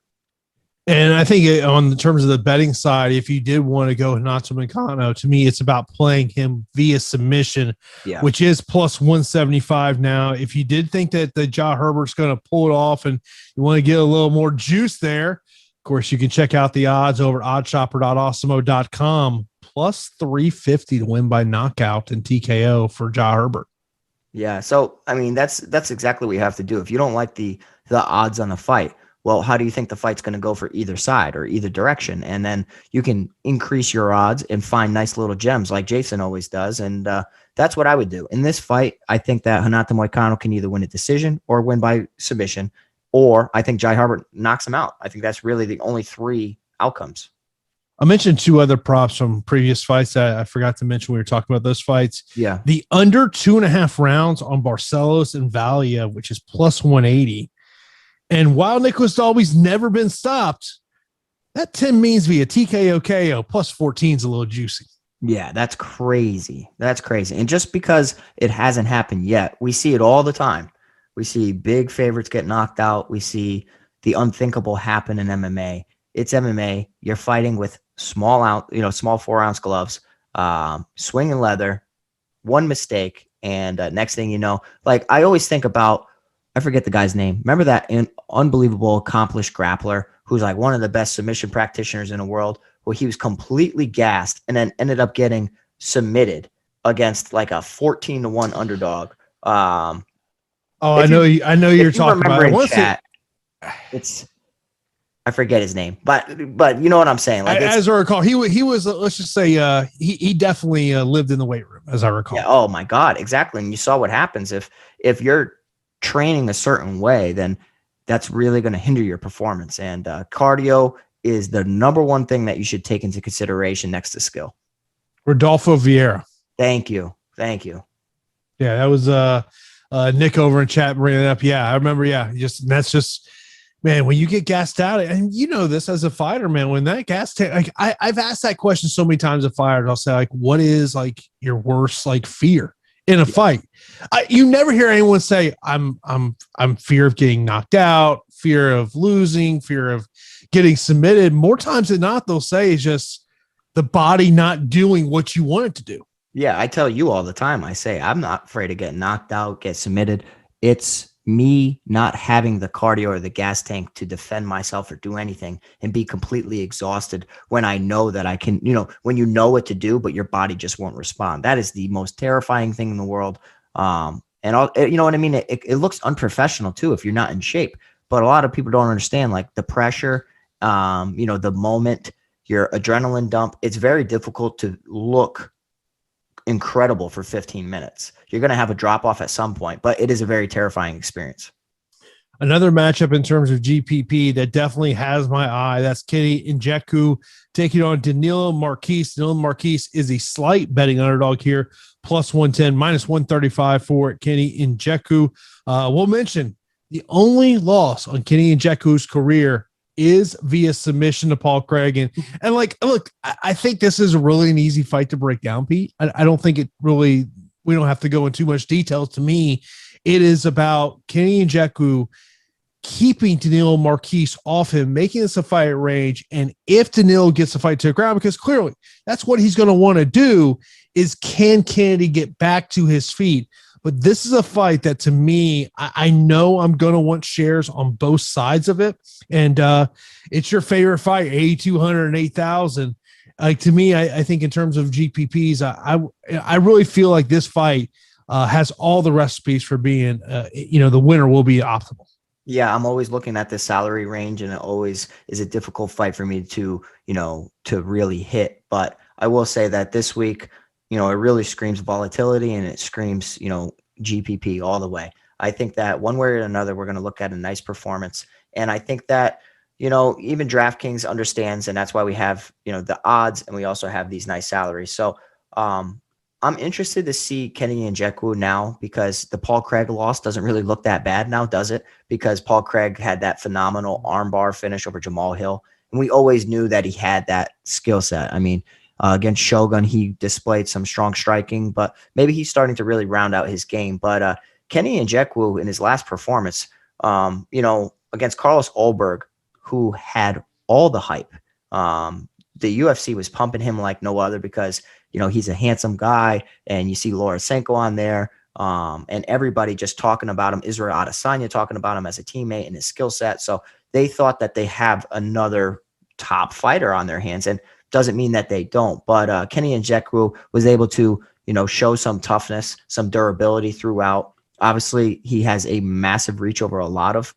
And I think on the terms of the betting side, if you did want to go Renato Moicano, to me, it's about playing him via submission, which is plus 175 now. If you did think that the Jai Herbert's going to pull it off and you want to get a little more juice there, of course, you can check out the odds over at oddshopper.awesemo.com. Plus 350 to win by knockout and TKO for Jai Herbert. Yeah, so I mean that's exactly what you have to do. If you don't like the odds on the fight, well, how do you think the fight's going to go for either side or either direction? And then you can increase your odds and find nice little gems like Jason always does. And that's what I would do. In this fight, I think that Renato Moicano can either win a decision or win by submission, or I think Jai Herbert knocks him out. I think that's really the only 3 outcomes. I mentioned 2 other props from previous fights that I forgot to mention when we were talking about those fights. Yeah. The under 2.5 rounds on Barcelos and Valiev, which is plus 180. And while Nicolas Dalby's never been stopped, that Tim Means via TKO KO plus 14 is a little juicy. Yeah, that's crazy. That's crazy. And just because it hasn't happened yet, we see it all the time. We see big favorites get knocked out. We see the unthinkable happen in MMA. It's MMA. You're fighting with small 4-ounce gloves, swinging leather, one mistake. And next thing you know, like I always think about, I forget the guy's name. Remember that unbelievable accomplished grappler who's like one of the best submission practitioners in the world, where he was completely gassed and then ended up getting submitted against like a 14-1 underdog. I know you're talking about. I forget his name, but you know what I'm saying. Like as I recall, he was let's just say he definitely lived in the weight room, as I recall. Yeah. Oh my God, exactly. And you saw what happens if you're training a certain way, then that's really going to hinder your performance. And cardio is the number one thing that you should take into consideration next to skill. Rodolfo Vieira. Thank you. Yeah, that was Nick over in chat bringing it up. Yeah, I remember. Yeah, that's just, man, when you get gassed out, and you know this as a fighter, man, when that gas tank, like I've asked that question so many times of fighters. I'll say, like, what is like your worst like fear in a fight? You never hear anyone say, I'm fear of getting knocked out, fear of losing, fear of getting submitted. More times than not, they'll say it's just the body not doing what you want it to do. Yeah, I tell you all the time, I say, I'm not afraid of getting knocked out, get submitted. It's me not having the cardio or the gas tank to defend myself or do anything and be completely exhausted when I know that I can, when you know what to do, but your body just won't respond. That is the most terrifying thing in the world. And you know what I mean? It looks unprofessional too, if you're not in shape, but a lot of people don't understand like the pressure, the moment, your adrenaline dump. It's very difficult to look incredible for 15 minutes. You're going to have a drop off at some point, but it is a very terrifying experience. Another matchup in terms of GPP that definitely has my eye. That's Kenny Nzechukwu taking on Danilo Marques. Danilo Marques is a slight betting underdog here, plus 110, minus 135 for Kenny Nzechukwu. We'll mention the only loss on Kenny Nzechukwu's career is via submission to Paul Craig. And like, look, I think this is really an easy fight to break down, Pete. I don't think it really, we don't have to go into too much details. To me, it is about Kenny Nzechukwu keeping Danilo Marques off him, making this a fight at range. And if Danilo gets the fight to the ground, because clearly that's what he's going to want to do, is can Kennedy get back to his feet? But this is a fight that, to me, I know I'm going to want shares on both sides of it. And it's your favorite fight, 8,200 and 8,000. Like, to me, I think in terms of GPPs, I really feel like this fight has all the recipes for being, the winner will be optimal. Yeah, I'm always looking at the salary range, and it always is a difficult fight for me to really hit. But I will say that this week, it really screams volatility, and it screams, GPP all the way. I think that one way or another, we're going to look at a nice performance. And I think that, even DraftKings understands, and that's why we have, the odds, and we also have these nice salaries. So I'm interested to see Kenny Nzechukwu now, because the Paul Craig loss doesn't really look that bad now, does it? Because Paul Craig had that phenomenal armbar finish over Jamal Hill. And we always knew that he had that skill set. I mean, against Shogun, he displayed some strong striking, but maybe he's starting to really round out his game. But Kenny Nzechukwu in his last performance, against Carlos Ulberg, who had all the hype, the UFC was pumping him like no other because, he's a handsome guy, and you see Lorosenko on there, and everybody just talking about him, Israel Adesanya talking about him as a teammate and his skill set. So they thought that they have another top fighter on their hands, and doesn't mean that they don't. But Kenny Nzechukwu was able to, show some toughness, some durability throughout. Obviously, he has a massive reach over a lot of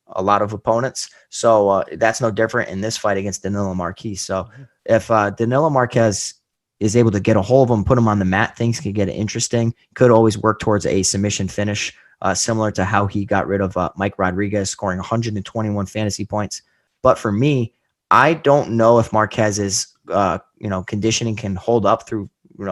opponents. So that's no different in this fight against Danilo Marques. So if Danilo Marques is able to get a hold of him, put him on the mat, things could get interesting. Could always work towards a submission finish, similar to how he got rid of Mike Rodriguez, scoring 121 fantasy points. But for me, I don't know if Marquez's, conditioning can hold up through,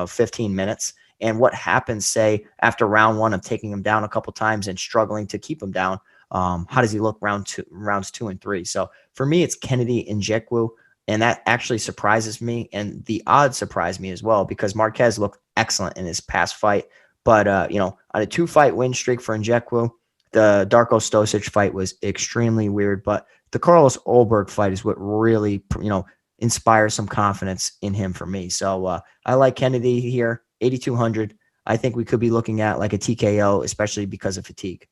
15 minutes. And what happens, say, after round one of taking him down a couple times and struggling to keep him down, How does he look rounds 2 and 3? So for me, it's Kennedy Nzechukwu, and that actually surprises me. And the odds surprise me as well because Marques looked excellent in his past fight. But, on a 2-fight win streak for Nzechukwu, the Darko Stosic fight was extremely weird. But the Carlos Ulberg fight is what really, inspires some confidence in him for me. So I like Kennedy here, 8,200. I think we could be looking at like a TKO, especially because of fatigue.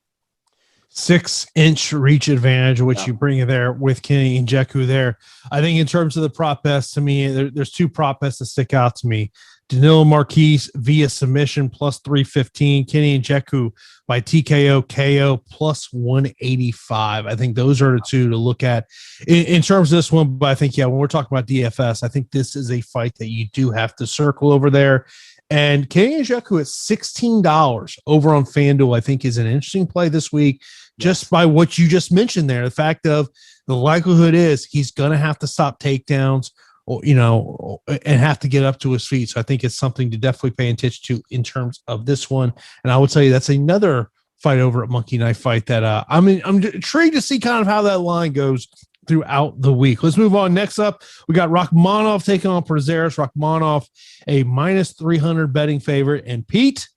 6-inch reach advantage, which you bring in there with Kenny Nzechukwu there. I think in terms of the prop bets, to me, there's 2 prop bets that stick out to me. Danilo Marques via submission plus 315, Kenny Nzechukwu by TKO KO plus 185. I think those are the 2 to look at in terms of this one. But I think, when we're talking about DFS, I think this is a fight that you do have to circle over there. And Kenny Nzechukwu at $16 over on FanDuel, I think is an interesting play this week, just by what you just mentioned there. The fact of the likelihood is he's going to have to stop takedowns, and have to get up to his feet. So I think it's something to definitely pay attention to in terms of this one. And I would tell you that's another fight over at Monkey Knife Fight that I'm intrigued to see kind of how that line goes throughout the week. Let's move on. Next up, we got Rakhmonov taking on Prazeres. Rakhmonov, a minus 300 betting favorite. And Pete,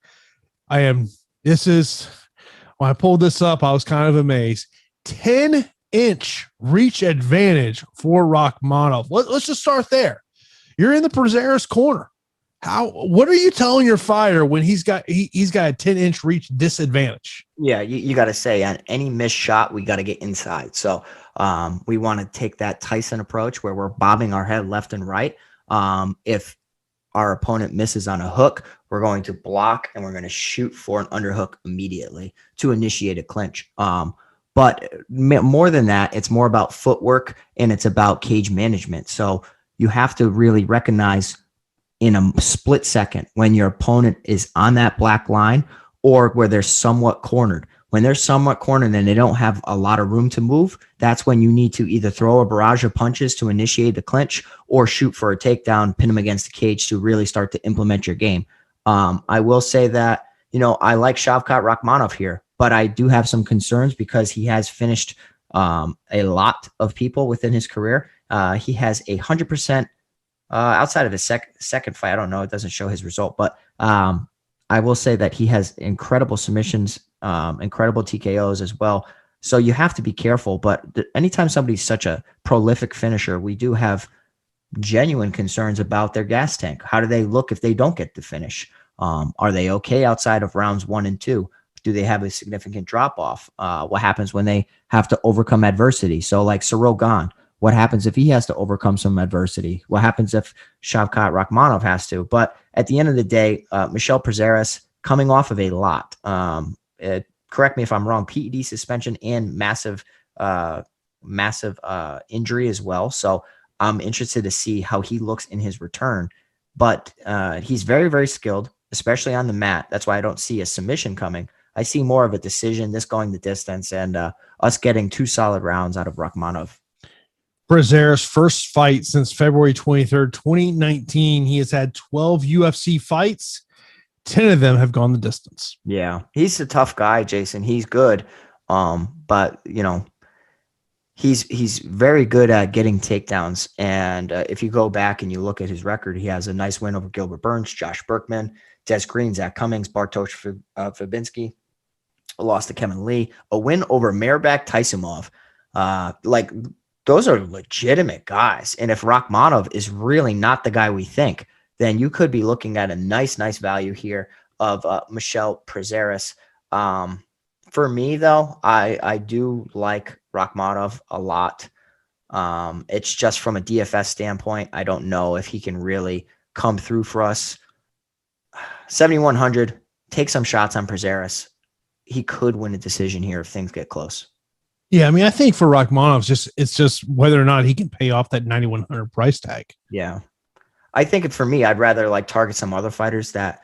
when I pulled this up, I was kind of amazed. 10-inch reach advantage for Rakhmonov. Let's just start there. You're in the Prazeres corner. What are you telling your fighter when he's got a 10-inch reach disadvantage? Yeah, you got to say on any missed shot, we got to get inside. So we want to take that Tyson approach where we're bobbing our head left and right. If our opponent misses on a hook, we're going to block and we're going to shoot for an underhook immediately to initiate a clinch. But more than that, it's more about footwork and it's about cage management. So you have to really recognize in a split second when your opponent is on that black line or where they're somewhat cornered. When they're somewhat cornered and they don't have a lot of room to move, that's when you need to either throw a barrage of punches to initiate the clinch or shoot for a takedown, pin them against the cage to really start to implement your game. I will say that, I like Shavkat Rakhmonov here, but I do have some concerns because he has finished a lot of people within his career. He has 100% outside of his second fight. I don't know. It doesn't show his result, but I will say that he has incredible submissions, incredible TKOs as well. So you have to be careful. But anytime somebody's such a prolific finisher, we do have genuine concerns about their gas tank. How do they look if they don't get the finish? Are they okay outside of rounds 1 and 2? Do they have a significant drop off? What happens when they have to overcome adversity? So like Ciryl Gane, what happens if he has to overcome some adversity? What happens if Shavkat Rakhmonov has to? But at the end of the day, Michel Prazeres coming off of a lot. Correct me if I'm wrong, PED suspension and massive injury as well. So I'm interested to see how he looks in his return. But he's very, very skilled, especially on the mat. That's why I don't see a submission coming. I see more of a decision, this going the distance, and us getting 2 solid rounds out of Rakhmonov. Prazeres' first fight since February 23rd, 2019. He has had 12 UFC fights. 10 of them have gone the distance. Yeah, he's a tough guy, Jason. He's good. But, he's very good at getting takedowns. And if you go back and you look at his record, he has a nice win over Gilbert Burns, Josh Berkman, Des Green, Zach Cummings, Bartosz Fabinski, a loss to Kevin Lee, a win over Merabak Taisumov. Those are legitimate guys. And if Rakhmonov is really not the guy we think, then you could be looking at a nice value here of Michel Prazeres. For me, though, I do like Rakhmonov a lot. It's just from a DFS standpoint, I don't know if he can really come through for us. 7,100, take some shots on Prazeres. He could win a decision here if things get close. Yeah, I mean, I think for Rakhmonov, it's just whether or not he can pay off that 9,100 price tag. Yeah. I think for me, I'd rather target some other fighters that,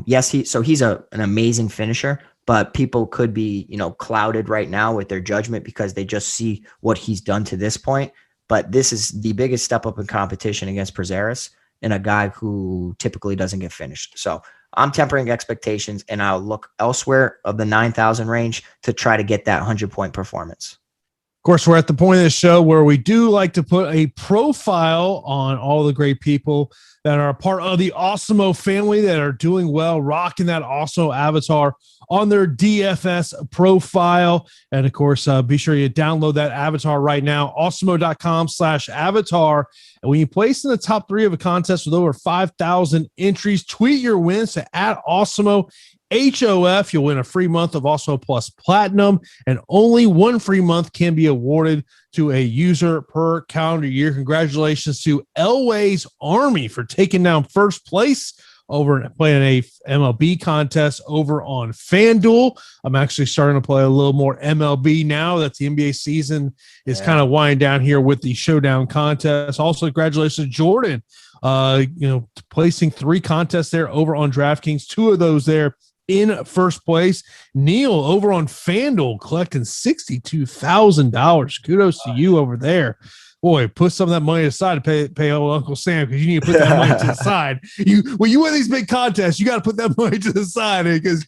he's an amazing finisher, but people could be, clouded right now with their judgment because they just see what he's done to this point. But this is the biggest step up in competition against Prazeres and a guy who typically doesn't get finished. So I'm tempering expectations, and I'll look elsewhere of the 9,000 range to try to get that 100-point performance. Of course, we're at the point of the show where we do like to put a profile on all the great people that are a part of the Awesemo family that are doing well, rocking that Awesemo avatar on their DFS profile. And of course, be sure you download that avatar right now, awesemo.com/avatar. And when you place in the top 3 of a contest with over 5,000 entries, tweet your wins to @Awesemo HOF. You'll win a free month of Awesemo Plus Platinum, and only 1 free month can be awarded to a user per calendar year. Congratulations to Elway's Army for taking down first place over playing a MLB contest over on FanDuel. I'm actually starting to play a little more MLB now that the NBA season is kind of winding down here with the Showdown contest. Also, congratulations to Jordan, placing 3 contests there over on DraftKings, 2 of those there in first place. Neil over on FanDuel collecting $62,000. Kudos to you over there. Boy, put some of that money aside to pay old Uncle Sam, because you need to put that money to the side. When you win these big contests, you got to put that money to the side, because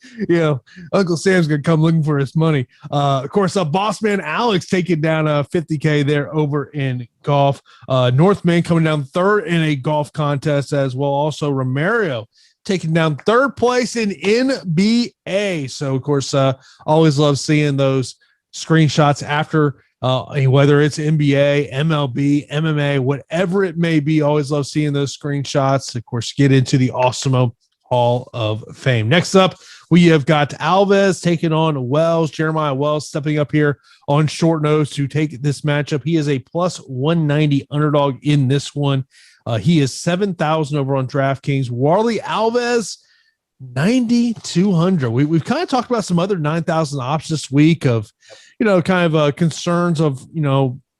Uncle Sam's gonna come looking for his money. Of course, boss man Alex taking down 50K there over in golf. Northman coming down 3rd in a golf contest as well. Also, Romario taking down 3rd place in NBA. So, of course, always love seeing those screenshots after. Whether it's NBA, MLB, MMA, whatever it may be, always love seeing those screenshots. Of course, get into the Awesemo Hall of Fame. Next up, we have got Alves taking on Wells. Jeremiah Wells stepping up here on short notice to take this matchup. He is a plus 190 underdog in this one. He is 7,000 over on DraftKings. Warlley Alves, 9,200. We've kind of talked about some other 9,000 options this week of, concerns of,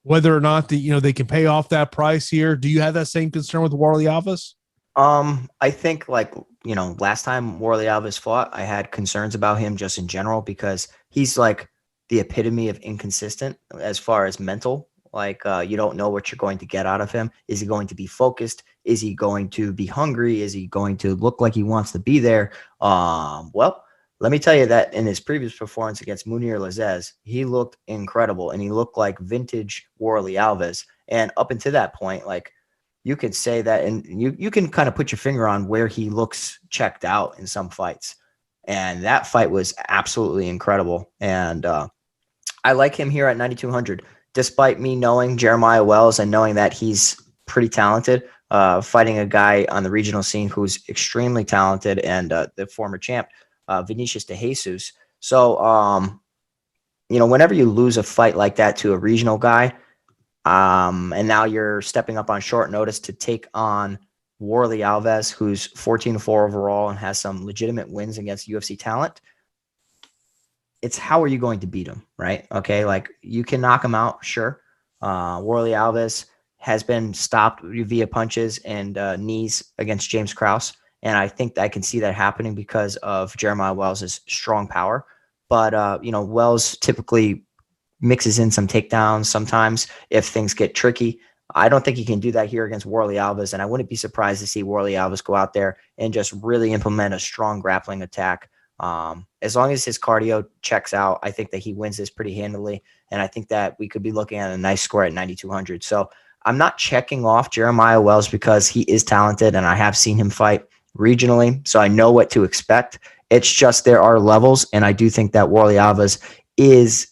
whether or not they can pay off that price here. Do you have that same concern with Warlley Alves? I think last time Warlley Alves fought, I had concerns about him just in general, because he's like the epitome of inconsistent as far as mental. You don't know what you're going to get out of him. Is he going to be focused? Is he going to be hungry? Is he going to look like he wants to be there? Well, let me tell you that in his previous performance against Munir Lazzez, he looked incredible, and he looked like vintage Warlley Alves. And up until that point, you could say that, and you can kind of put your finger on where he looks checked out in some fights. And that fight was absolutely incredible. And I like him here at 9,200. Despite me knowing Jeremiah Wells and knowing that he's pretty talented, fighting a guy on the regional scene who's extremely talented, and the former champ, Vinicius de Jesus. So, whenever you lose a fight like that to a regional guy, and now you're stepping up on short notice to take on Warlley Alves, who's 14-4 overall and has some legitimate wins against UFC talent, it's how are you going to beat him, right? Okay, you can knock him out, sure. Warlley Alves has been stopped via punches and knees against James Krause, and I think I can see that happening because of Jeremiah Wells' strong power. But Wells typically mixes in some takedowns sometimes if things get tricky. I don't think he can do that here against Warlley Alves, and I wouldn't be surprised to see Warlley Alves go out there and just really implement a strong grappling attack. As long as his cardio checks out, I think that he wins this pretty handily, and I think that we could be looking at a nice score at 9,200. So I'm not checking off Jeremiah Wells because he is talented, and I have seen him fight regionally, so I know what to expect. It's just there are levels, and I do think that Warlley Alves is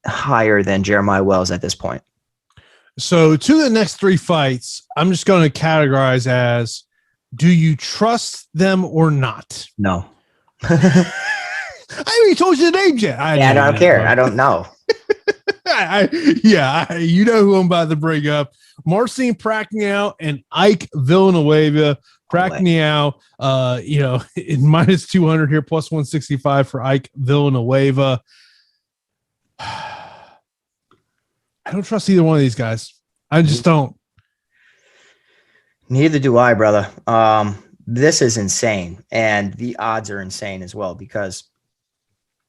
higher than Jeremiah Wells at this point. So to the next 3 fights, I'm just going to categorize as, do you trust them or not? No. I haven't even told you the names yet. I don't care. I don't know. You know who I'm about to bring up. Marcin Prachnio and Ike Villanueva. Prachnio, in minus 200 here, plus 165 for Ike Villanueva. I don't trust either one of these guys. I just don't. Neither do I, brother. This is insane, and the odds are insane as well, because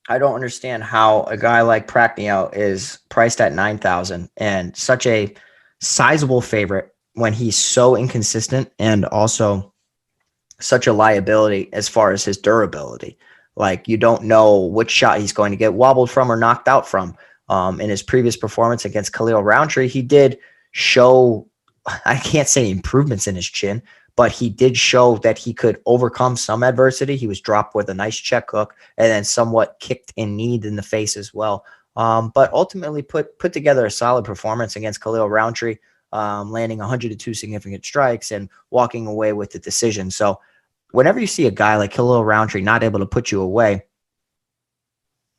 I don't understand how a guy like Prachnio is priced at 9,000 and such a sizable favorite when he's so inconsistent and also such a liability as far as his durability. Like, you don't know which shot he's going to get wobbled from or knocked out from. In his previous performance against Khalil Roundtree, he did show, I can't say improvements in his chin, but he did show that he could overcome some adversity. He was dropped with a nice check hook and then somewhat kicked and kneed in the face as well. But ultimately put together a solid performance against Khalil Roundtree, landing 102 significant strikes and walking away with the decision. So whenever you see a guy like Khalil Roundtree not able to put you away,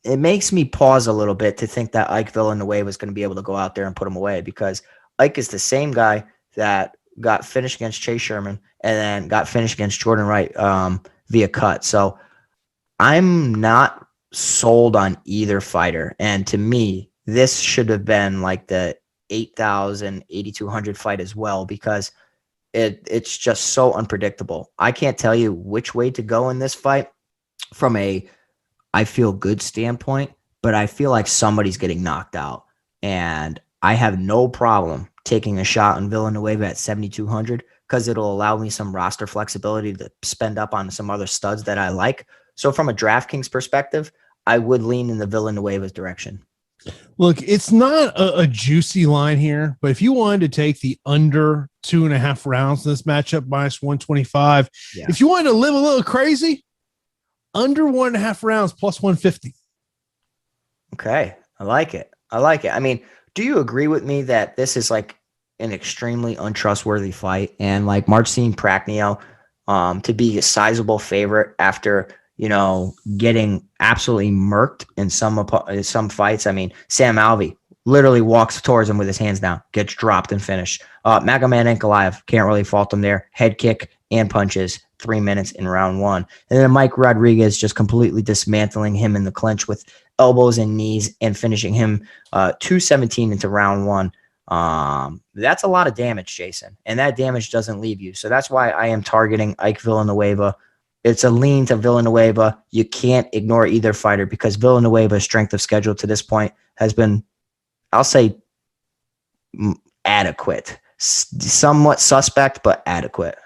it makes me pause a little bit to think that Ike Villanueva is going to be able to go out there and put him away, because Ike is the same guy that got finished against Chase Sherman and then got finished against Jordan Wright via cut. So I'm not sold on either fighter. And to me, this should have been like the 8,000, 8,200 fight as well, because it's just so unpredictable. I can't tell you which way to go in this fight from a I feel good standpoint, but I feel like somebody's getting knocked out. And I have no problem taking a shot on Villanueva at 7,200 because it'll allow me some roster flexibility to spend up on some other studs that I like. So from a DraftKings perspective, I would lean in the Villanueva's direction. Look, it's not a juicy line here, but if you wanted to take the under 2.5 rounds in this matchup, minus 125, if you wanted to live a little crazy, under 1.5 rounds plus 150. Okay. I like it. I mean, do you agree with me that this is like an extremely untrustworthy fight, and like Marcin Prachnio to be a sizable favorite after, getting absolutely murked in some fights? I mean, Sam Alvey literally walks towards him with his hands down, gets dropped and finished. Magomed Ankalaev, can't really fault him there. Head kick and punches, 3 minutes in round one. And then Mike Rodriguez just completely dismantling him in the clinch with elbows and knees and finishing him 217 into round one. That's a lot of damage, Jason, and that damage doesn't leave you. So that's why I am targeting Ike Villanueva. It's a lean to Villanueva. You can't ignore either fighter because Villanueva's strength of schedule to this point has been, I'll say, adequate. Somewhat suspect, but adequate.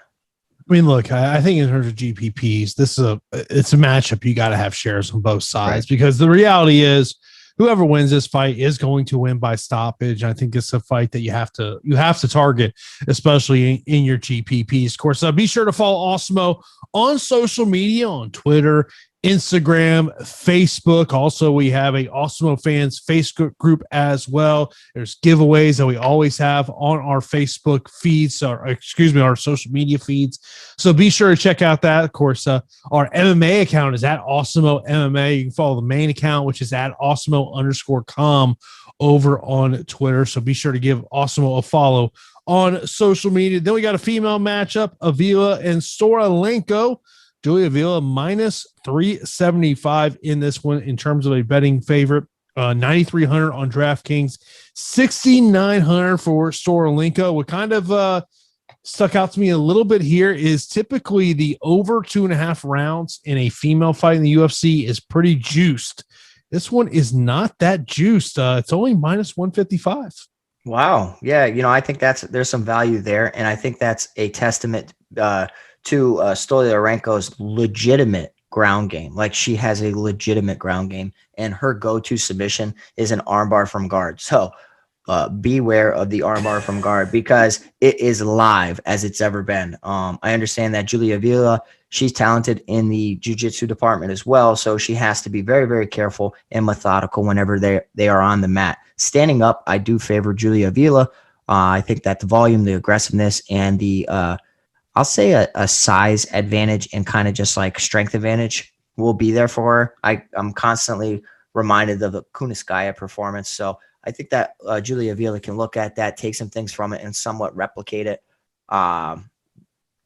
I mean, look, I think in terms of GPPs, it's a matchup you got to have shares on both sides, because the reality is whoever wins this fight is going to win by stoppage. I think it's a fight that you have to target, especially in your GPPs. Of course, be sure to follow Osmo on social media, on Twitter, Instagram, Facebook. Also, we have a Osmo Fans Facebook group as well. There's giveaways that we always have on our Facebook feeds, or our social media feeds. So be sure to check out that. Of course, our MMA account is at Osmo MMA. You can follow the main account, which is at Osmo_com over on Twitter. So be sure to give Osmo a follow on social media. Then we got a female matchup, Avila and Storolenko. Julia Avila minus 375 in this one in terms of a betting favorite. 9,300 on DraftKings, 6,900 for Storolenko. What kind of stuck out to me a little bit here is typically the over 2.5 rounds in a female fight in the UFC is pretty juiced. This one is not that juiced. It's only minus 155. Wow. Yeah. I think there's some value there. And I think that's a testament to Stoliarenko's legitimate ground game. Like, she has a legitimate ground game, and her go-to submission is an armbar from guard. So beware of the armbar from guard, because it is live as it's ever been. I understand that Julia Avila, she's talented in the jiu-jitsu department as well, so she has to be very, very careful and methodical whenever they are on the mat. Standing up, I do favor Julia Avila. I think that the volume, the aggressiveness, and the I'll say a size advantage and kind of just like strength advantage will be there for her. I'm constantly reminded of the Kuniskaya performance. So I think that Julia Avila can look at that, take some things from it, and somewhat replicate it.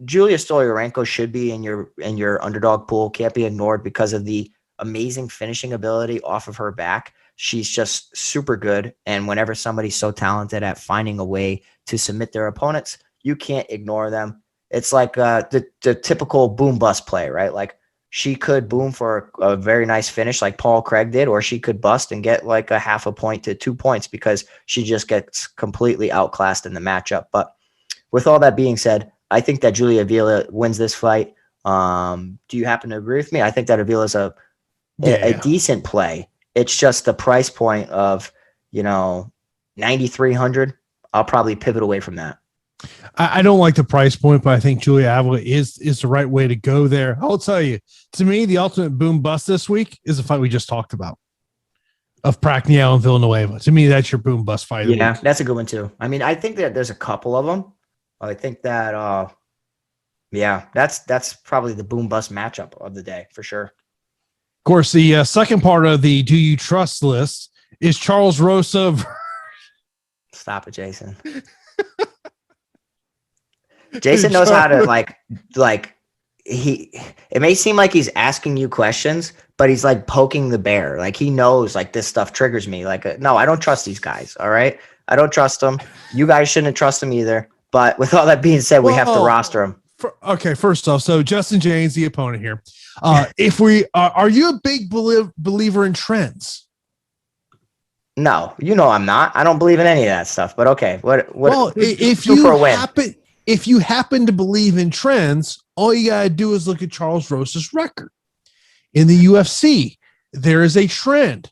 Julia Stoliarenko should be in your underdog pool. Can't be ignored because of the amazing finishing ability off of her back. She's just super good. And whenever somebody's so talented at finding a way to submit their opponents, you can't ignore them. It's like the typical boom bust play, right? Like, she could boom for a very nice finish like Paul Craig did, or she could bust and get like a 0.5 point to 2 points because she just gets completely outclassed in the matchup. But with all that being said, I think that Julia Avila wins this fight. Do you happen to agree with me? I think that Avila is a Yeah. decent play. It's just the price point of, 9,300. I'll probably pivot away from that. I don't like the price point, but I think Julia Avila is the right way to go there. I'll tell you, to me, the ultimate boom bust this week is the fight we just talked about of Prakhniel and Villanueva. To me, that's your boom bust fight. Yeah, that's a good one too. I mean, I think that there's a couple of them. I think that, that's probably the boom bust matchup of the day for sure. Of course, the second part of the Do You Trust list is Charles Rosa. Stop it, Jason. Jason knows how to it may seem like he's asking you questions, but he's like poking the bear. Like he knows like this stuff triggers me. Like, no, I don't trust these guys. All right. I don't trust them. You guys shouldn't trust them either. But with all that being said, we have to roster them. Okay. First off, so Justin James, the opponent here. If we are you a big believer in trends? No, I'm not. I don't believe in any of that stuff. But okay, if you happen to believe in trends, all you gotta do is look at Charles Rosa's record in the UFC. There is a trend: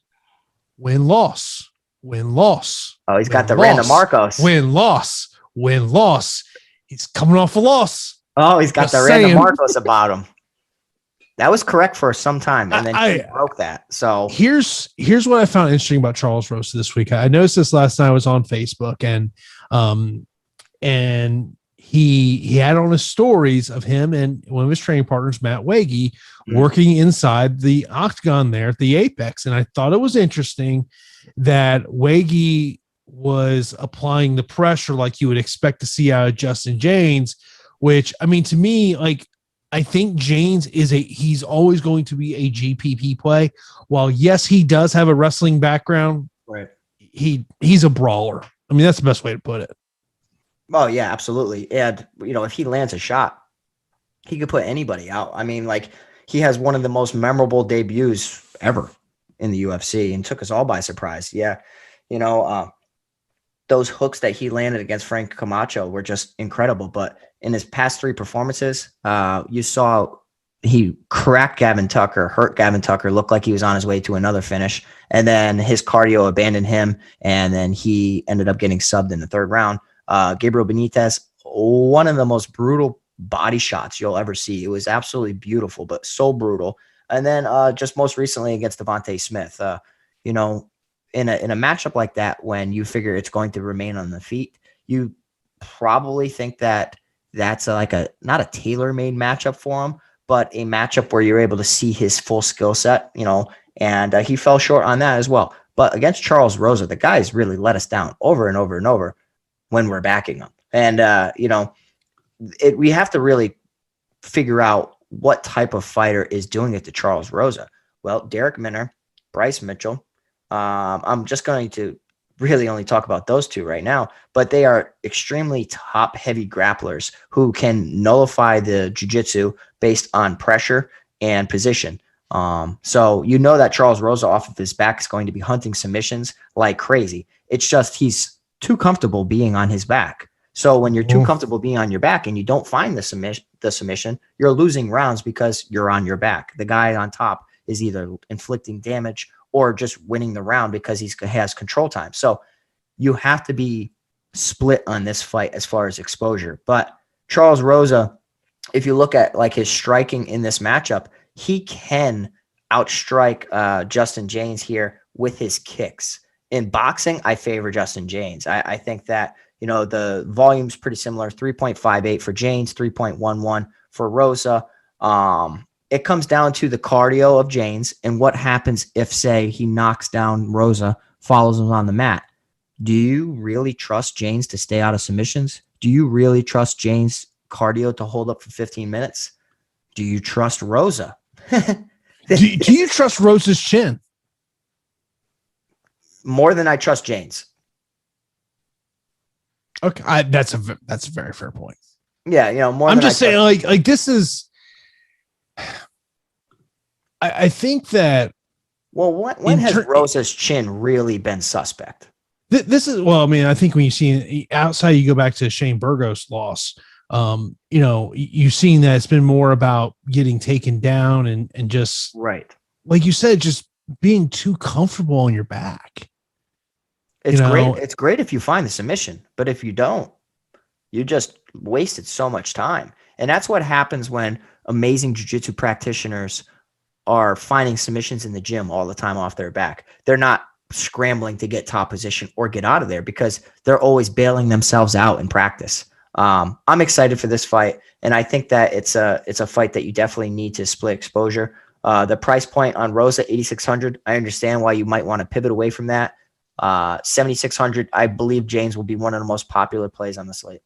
win loss, win loss. Oh, he's got the random Marcos. Win loss, win loss. He's coming off a loss. Oh, he's got the random Marcos about him. That was correct for some time, and then he broke that. So here's what I found interesting about Charles Rosa this week. I noticed this last night. I was on Facebook, and he had on his stories of him and one of his training partners, Matt Wagey, working inside the octagon there at the Apex. And I thought it was interesting that Wagey was applying the pressure like you would expect to see out of Justin James, which, I mean, to me, like, I think James he's always going to be a GPP play. While yes, he does have a wrestling background, right? He's a brawler. I mean, that's the best way to put it. Oh yeah, absolutely. And if he lands a shot, he could put anybody out. I mean, like he has one of the most memorable debuts ever in the UFC and took us all by surprise. Yeah, those hooks that he landed against Frank Camacho were just incredible. But in his past 3 performances, you saw he cracked Gavin Tucker, hurt Gavin Tucker, looked like he was on his way to another finish. And then his cardio abandoned him, and then he ended up getting subbed in the 3rd round. Gabriel Benitez, one of the most brutal body shots you'll ever see. It was absolutely beautiful, but so brutal. And then just most recently against Devontae Smith, in a matchup like that, when you figure it's going to remain on the feet, you probably think that that's not a tailor-made matchup for him, but a matchup where you're able to see his full skill set, and he fell short on that as well. But against Charles Rosa, the guys really let us down over and over and over when we're backing him. And, we have to really figure out what type of fighter is doing it to Charles Rosa. Well, Derek Minner, Bryce Mitchell. I'm just going to really only talk about those 2 right now, but they are extremely top heavy grapplers who can nullify the jiu-jitsu based on pressure and position. So that Charles Rosa off of his back is going to be hunting submissions like crazy. It's just he's too comfortable being on his back. So when you're too comfortable being on your back and you don't find the submission, you're losing rounds because you're on your back. The guy on top is either inflicting damage or just winning the round because he has control time. So you have to be split on this fight as far as exposure. But Charles Rosa, if you look at like his striking in this matchup, he can outstrike Justin James here with his kicks. In boxing, I favor Justin James. I think that, the volume's pretty similar, 3.58 for James, 3.11 for Rosa. It comes down to the cardio of James and what happens if, say, he knocks down Rosa, follows him on the mat. Do you really trust James to stay out of submissions? Do you really trust James' cardio to hold up for 15 minutes? Do you trust Rosa? do you trust Rosa's chin? More than I trust James. Okay, that's a very fair point. Yeah, more. I'm just saying, like this is. I think that. Well, when has Rosa's chin really been suspect? This is, well, I mean, I think when you see outside, you go back to Shane Burgos' loss you've seen that it's been more about getting taken down and just right. Like you said, just being too comfortable on your back. It's great. It's great if you find the submission, but if you don't, you just wasted so much time. And that's what happens when amazing jiu-jitsu practitioners are finding submissions in the gym all the time off their back. They're not scrambling to get top position or get out of there because they're always bailing themselves out in practice. I'm excited for this fight, and I think that it's a fight that you definitely need to split exposure. The price point on Rosa, 8,600. I understand why you might want to pivot away from that. 7,600. I believe James will be one of the most popular plays on the slate.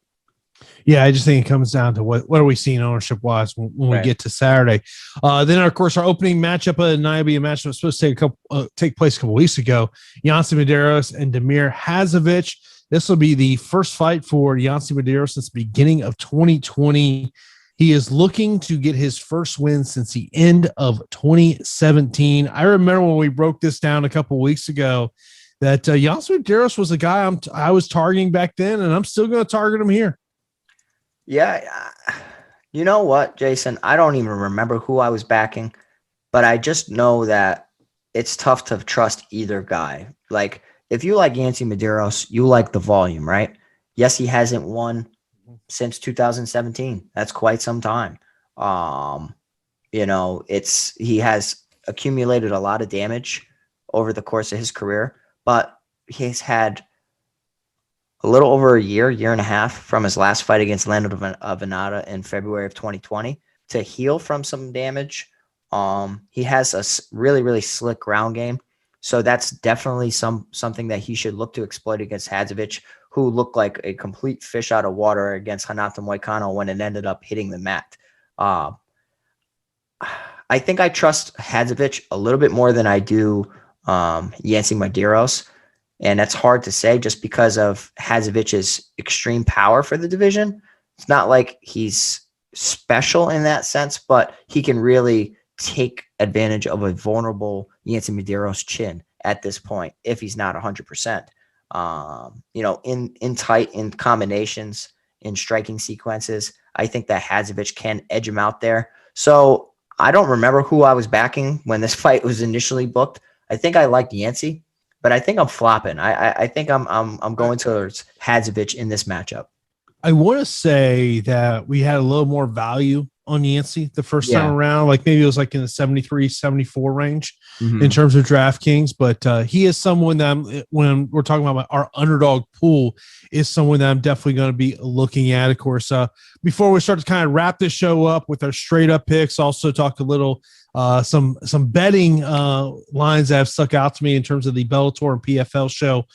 Yeah, I just think it comes down to what are we seeing ownership wise when we get to Saturday. Then of course our opening matchup of the night will be a match that was supposed to take place a couple weeks ago. Yancy Medeiros and Damir Hadzovic. This will be the first fight for Yancy Medeiros since the beginning of 2020. He is looking to get his first win since the end of 2017. I remember when we broke this down a couple weeks ago that Yancy Medeiros was a guy I was targeting back then, and I'm still going to target him here. Yeah. You know what, Jason? I don't even remember who I was backing, but I just know that it's tough to trust either guy. Like, if you like Yancy Medeiros, you like the volume, right? Yes, he hasn't won since 2017. That's quite some time. He has accumulated a lot of damage over the course of his career, but he's had a little over a year and a half from his last fight against Lando Venata in February of 2020 to heal from some damage. He has a really, really slick ground game. So that's definitely something that he should look to exploit against Hadzovic, who looked like a complete fish out of water against Renato Moicano when it ended up hitting the mat. I think I trust Hadzovic a little bit more than I do Yancy Medeiros. And that's hard to say just because of Hadzovic's extreme power for the division. It's not like he's special in that sense, but he can really take advantage of a vulnerable Yancy Medeiros chin at this point if he's not 100%. In combinations, in striking sequences, I think that Hadzovic can edge him out there. So I don't remember who I was backing when this fight was initially booked. I think I liked Yancy, but I think I'm flopping. I think I'm going towards Hadzovic in this matchup. I want to say that we had a little more value on Yancy the first time around. Like maybe it was like in the 73, 74 range in terms of DraftKings. But he is someone that when we're talking about our underdog pool is someone that I'm definitely going to be looking at. Of course, before we start to kind of wrap this show up with our straight up picks, also talk a little some betting lines that have stuck out to me in terms of the Bellator and PFL show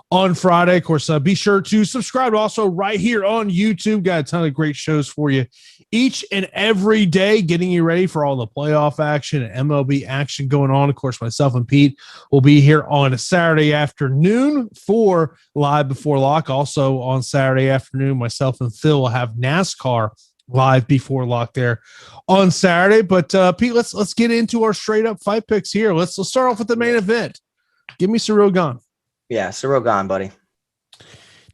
on Friday. Of course, be sure to subscribe also right here on YouTube. Got a ton of great shows for you each and every day, getting you ready for all the playoff action and MLB action going on. Of course, myself and Pete will be here on a Saturday afternoon for Live Before Lock. Also on Saturday afternoon, myself and Phil will have NASCAR Live Before Lock there on Saturday. But Pete, let's get into our straight up fight picks here. Let's start off with the main event. Give me Ciryl Gane. Yeah, Ciryl Gane, buddy.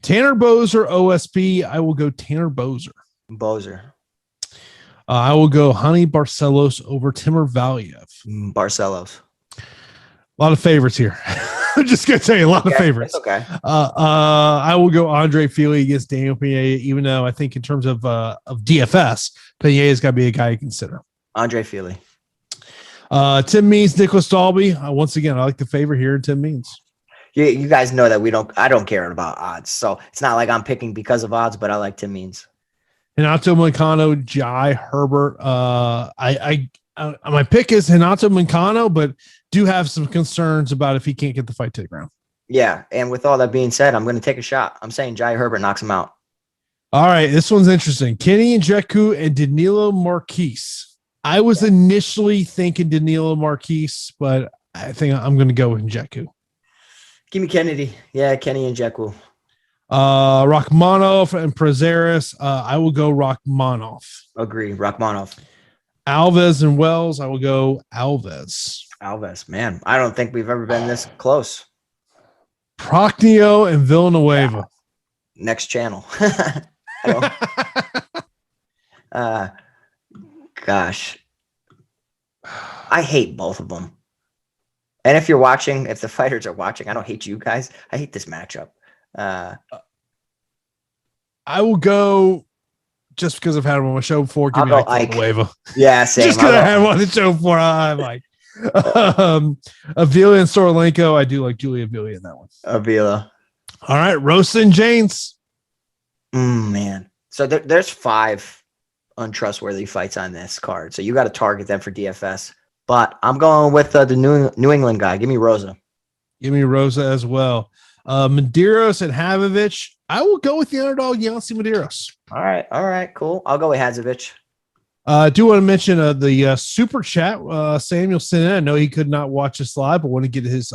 Tanner Boser, OSP. I will go Tanner Boser. Boser. I will go Honey Barcelos over Timur Valiev. Barcelos. A lot of favorites here. I'm just going to tell you a lot of favorites. Okay. I will go Andre Fili against Daniel Pineda, even though I think in terms of DFS, Pineda's got to be a guy you consider. Andre Fili. Tim Means, Nicolas Dalby. Once again, I like the favorite here in Tim Means. You guys know that I don't care about odds. So it's not like I'm picking because of odds, but I like Tim Means. Renato Moicano, Jai Herbert. My pick is Renato Moicano, but do have some concerns about if he can't get the fight to the ground. Yeah, and with all that being said, I'm going to take a shot. I'm saying Jai Herbert knocks him out. All right, this one's interesting. Kenny Nzechukwu and Danilo Marques. I was initially thinking Danilo Marques, but I think I'm going to go with Nzechukwu. Give me Kennedy. Yeah, Kenny Nzechukwu. Rakhmonov and Prazeres. I will go Rakhmonov. Agree, Rakhmonov. Alves and Wells. I will go Alves. Alves, man. I don't think we've ever been this close. Prochnio and Villanueva. Next channel. Gosh, I hate both of them. And if you're watching, if the fighters are watching, I don't hate you guys. I hate this matchup. I will go just because I've had him on my show before. Give me Ike Villanueva. Yeah, same. Just because I had him on the show before. I'm like Avila and Sorolenko. I do like Julia Avila in that one. Avila. All right, Rosa and James. Man. So there's 5 untrustworthy fights on this card. So you got to target them for DFS. But I'm going with the New England guy. Give me Rosa. Give me Rosa as well. Medeiros and Havovich. I will go with the underdog, Yancy Medeiros. All right, cool. I'll go with Hadzovic. I do want to mention the super chat. Samuel sent in. I know he could not watch us live, but want to get his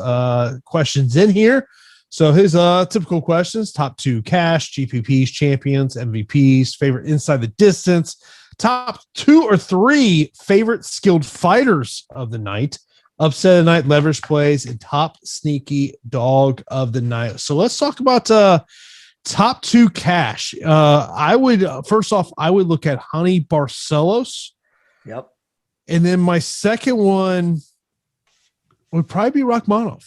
questions in here. So his typical questions: top 2 cash, GPPs, champions, MVPs, favorite inside the distance, top 2 or 3 favorite skilled fighters of the night, upset of the night, leverage plays, and top sneaky dog of the night. So let's talk about top 2 cash. I would first off, I would look at Honey Barcelos. Yep. And then my second one would probably be Rakhmonov.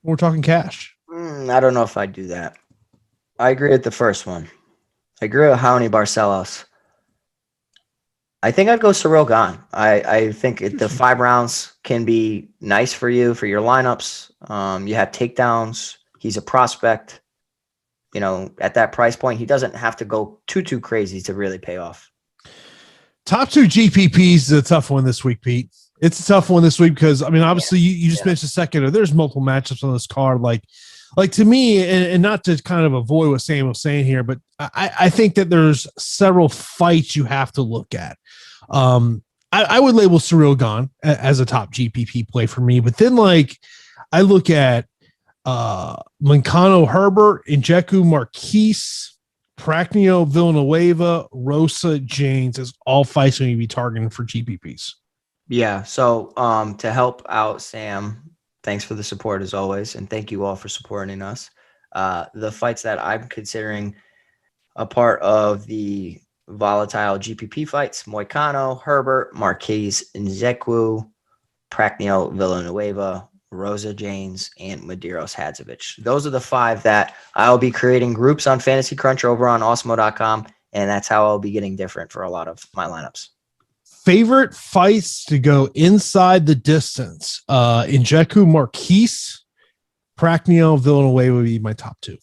We're talking cash. I don't know if I'd do that. I agree with the first one. I agree with Honey Barcelos. I think I'd go Ciryl Gane. I think the 5 rounds can be nice for you for your lineups. You have takedowns. He's a prospect. You know, at that price point, he doesn't have to go too crazy to really pay off. Top 2 GPPs is a tough one this week, Pete. It's a tough one this week because, I mean, obviously you just mentioned a second ago, there's multiple matchups on this card. Like to me, and not to kind of avoid what Sam was saying here, but I think that there's several fights you have to look at. I would label Ciryl Gane as a top GPP play for me, but then I look at Moicano, Herbert, Nzechukwu, Marques, Prazeres, Villanueva, Rosa, James as all fights going to be targeted for GPPs. Yeah. So to help out Sam, thanks for the support as always, and thank you all for supporting us. The fights that I'm considering a part of the volatile GPP fights: Moicano, Herbert, Marques, Nzechukwu, Prazeres, Villanueva, Rosa, James, and Medeiros, Hadzovic. Those are the 5 that I'll be creating groups on Fantasy Crunch over on Osmo.com, and that's how I'll be getting different for a lot of my lineups. Favorite fights to go inside the distance. Nzechukwu, Marques, Prazeres, Villanueva would be my top 2.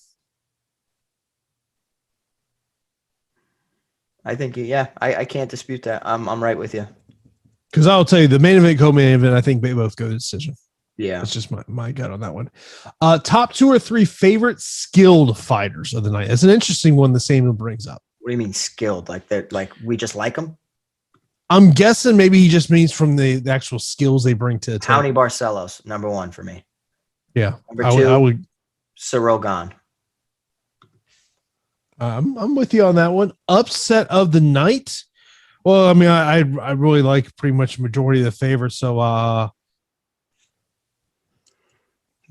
I think, yeah, I can't dispute that. I'm right with you. Because I'll tell you, the main event, co-main event, I think they both go to decision. Yeah. That's just my gut on that one. Top 2 or 3 favorite skilled fighters of the night. It's an interesting one the Samuel brings up. What do you mean skilled? Like we just like them? I'm guessing maybe he just means from the actual skills they bring to the table. Honey Barcelos, number 1 for me. Yeah. Number 2, I would Ciryl Gane. I'm with you on that one. Upset of the night. Well, I mean, I really like pretty much majority of the favorites. So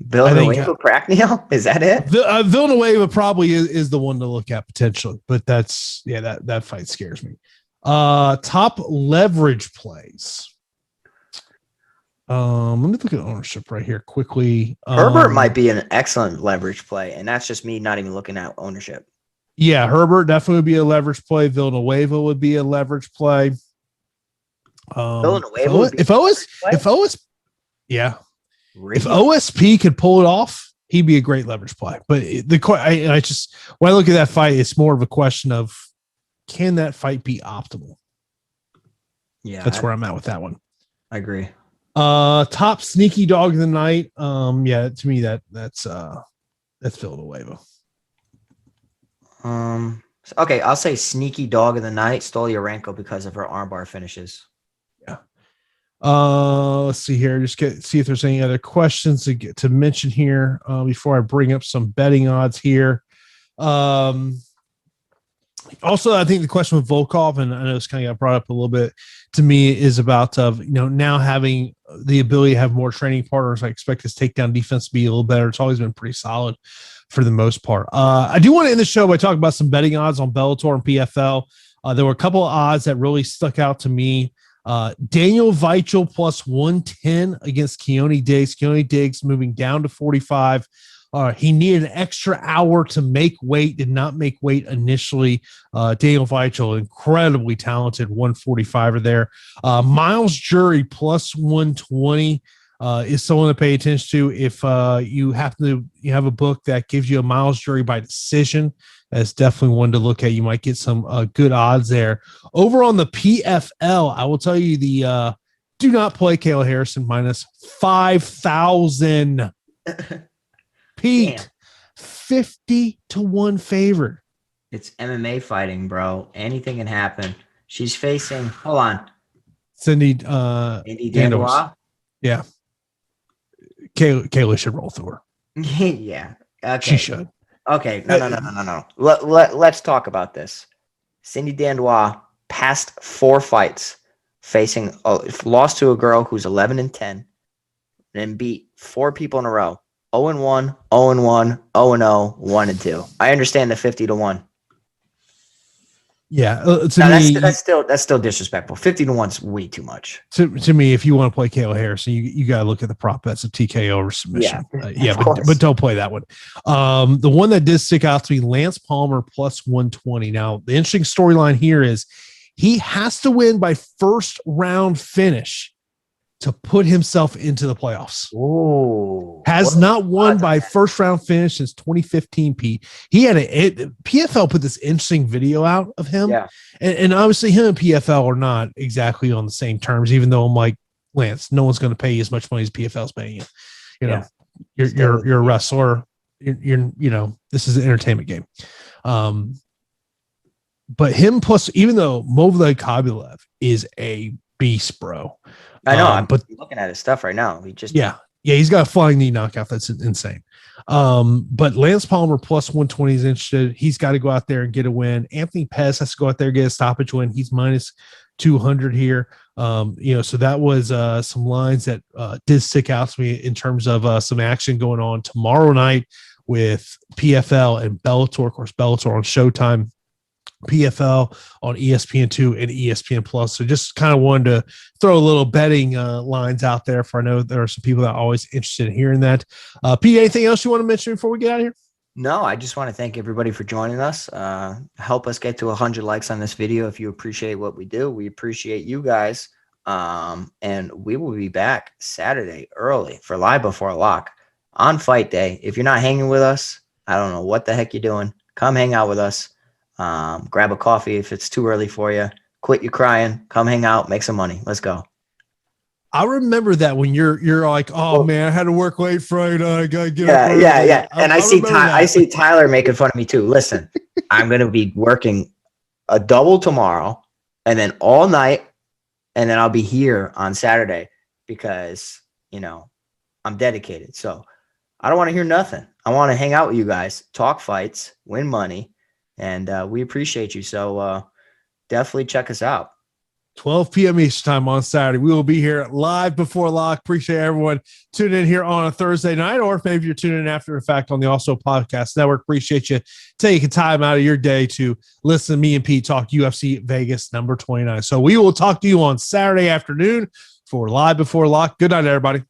Villanueva, Prazeres? Is that it? Villanueva probably is the one to look at potentially, but that's that fight scares me. Top leverage plays. Let me look at ownership right here quickly. Herbert might be an excellent leverage play, and that's just me not even looking at ownership. Yeah, Herbert definitely would be a leverage play. Villanueva would be a leverage play. Villanueva would be if really? OSP could pull it off, he'd be a great leverage play. But I just when I look at that fight, it's more of a question of can that fight be optimal? Yeah, that's where I'm at with that one. I agree. Top sneaky dog of the night. Yeah, to me that's Villanueva. Okay, I'll say sneaky dog of the night, Stoliarenko, because of her armbar finishes. Yeah. Let's see here. See if there's any other questions to mention here before I bring up some betting odds here. Also, I think the question with Volkov, and I know it's kind of got brought up a little bit to me, is about now having the ability to have more training partners. I expect his takedown defense to be a little better. It's always been pretty solid for the most part. I do want to end the show by talking about some betting odds on Bellator and PFL. There were a couple of odds that really stuck out to me. Daniel Weichel plus 110 against Keone Diggs. Keone Diggs moving down to 45. He needed an extra hour to make weight, did not make weight initially. Daniel Weichel, incredibly talented, 145er there. Miles Jury plus 120 is someone to pay attention to. If you have a book that gives you a Miles Jury by decision, that's definitely one to look at. You might get some good odds there. Over on the PFL, I will tell you the do not play Kayla Harrison minus 5,000. Pete, damn. 50-1 favorite. It's MMA fighting, bro. Anything can happen. She's facing, hold on. Cindy Dandois. Yeah. Kayla should roll through her. Yeah. Okay. She should. Okay. No. Let's talk about this. Cindy Dandois past 4 fights facing, lost to a girl who's 11-10 and beat 4 people in a row. 0-1, 0-1, 0-0, 1-2. I understand the 50-1. Yeah, that's still disrespectful. 50-1 is way too much. To me, if you want to play Kayla Harrison, you got to look at the prop bets of TKO or submission. But don't play that one. The one that did stick out to me, Lance Palmer plus 120. Now, the interesting storyline here is he has to win by first round finish to put himself into the playoffs. Ooh, has not won by first round finish since 2015, Pete. He had PFL put this interesting video out of him. Yeah. And obviously him and PFL are not exactly on the same terms, even though I'm like, Lance, no one's going to pay you as much money as PFL's paying you. You know, you're a wrestler. You're this is an entertainment game. But him plus, even though Movlid Kabilev is a beast, bro. I know, I'm looking at his stuff right now. He's got a flying knee knockout. That's insane. But Lance Palmer plus 120 is interested. He's got to go out there and get a win. Anthony Pettis has to go out there and get a stoppage win. He's minus 200 here. So that was some lines that did stick out to me in terms of some action going on tomorrow night with PFL and Bellator. Of course, Bellator on Showtime. PFL on ESPN2 and ESPN Plus. So just kind of wanted to throw a little betting lines out there, for I know there are some people that are always interested in hearing that. Pete, anything else you want to mention before we get out of here? No, I just want to thank everybody for joining us. Help us get to 100 likes on this video if you appreciate what we do. We appreciate you guys. And we will be back Saturday early for Live Before Lock on fight day. If you're not hanging with us, I don't know what the heck you're doing. Come hang out with us. Grab a coffee if it's too early for you. Quit your crying. Come hang out. Make some money. Let's go. I remember that when you're like, oh man, I had to work late Friday. I gotta get up. Yeah. And I see Tyler making fun of me too. Listen, I'm gonna be working a double tomorrow, and then all night, and then I'll be here on Saturday because I'm dedicated. So I don't want to hear nothing. I want to hang out with you guys, talk fights, win money. And we appreciate you. So definitely check us out. 12 p.m. Eastern time on Saturday. We will be here Live Before Lock. Appreciate everyone tuning in here on a Thursday night, or if maybe you're tuning in after the fact on the Also Podcast Network. Appreciate you taking time out of your day to listen to me and Pete talk UFC Vegas number 29. So we will talk to you on Saturday afternoon for Live Before Lock. Good night, everybody.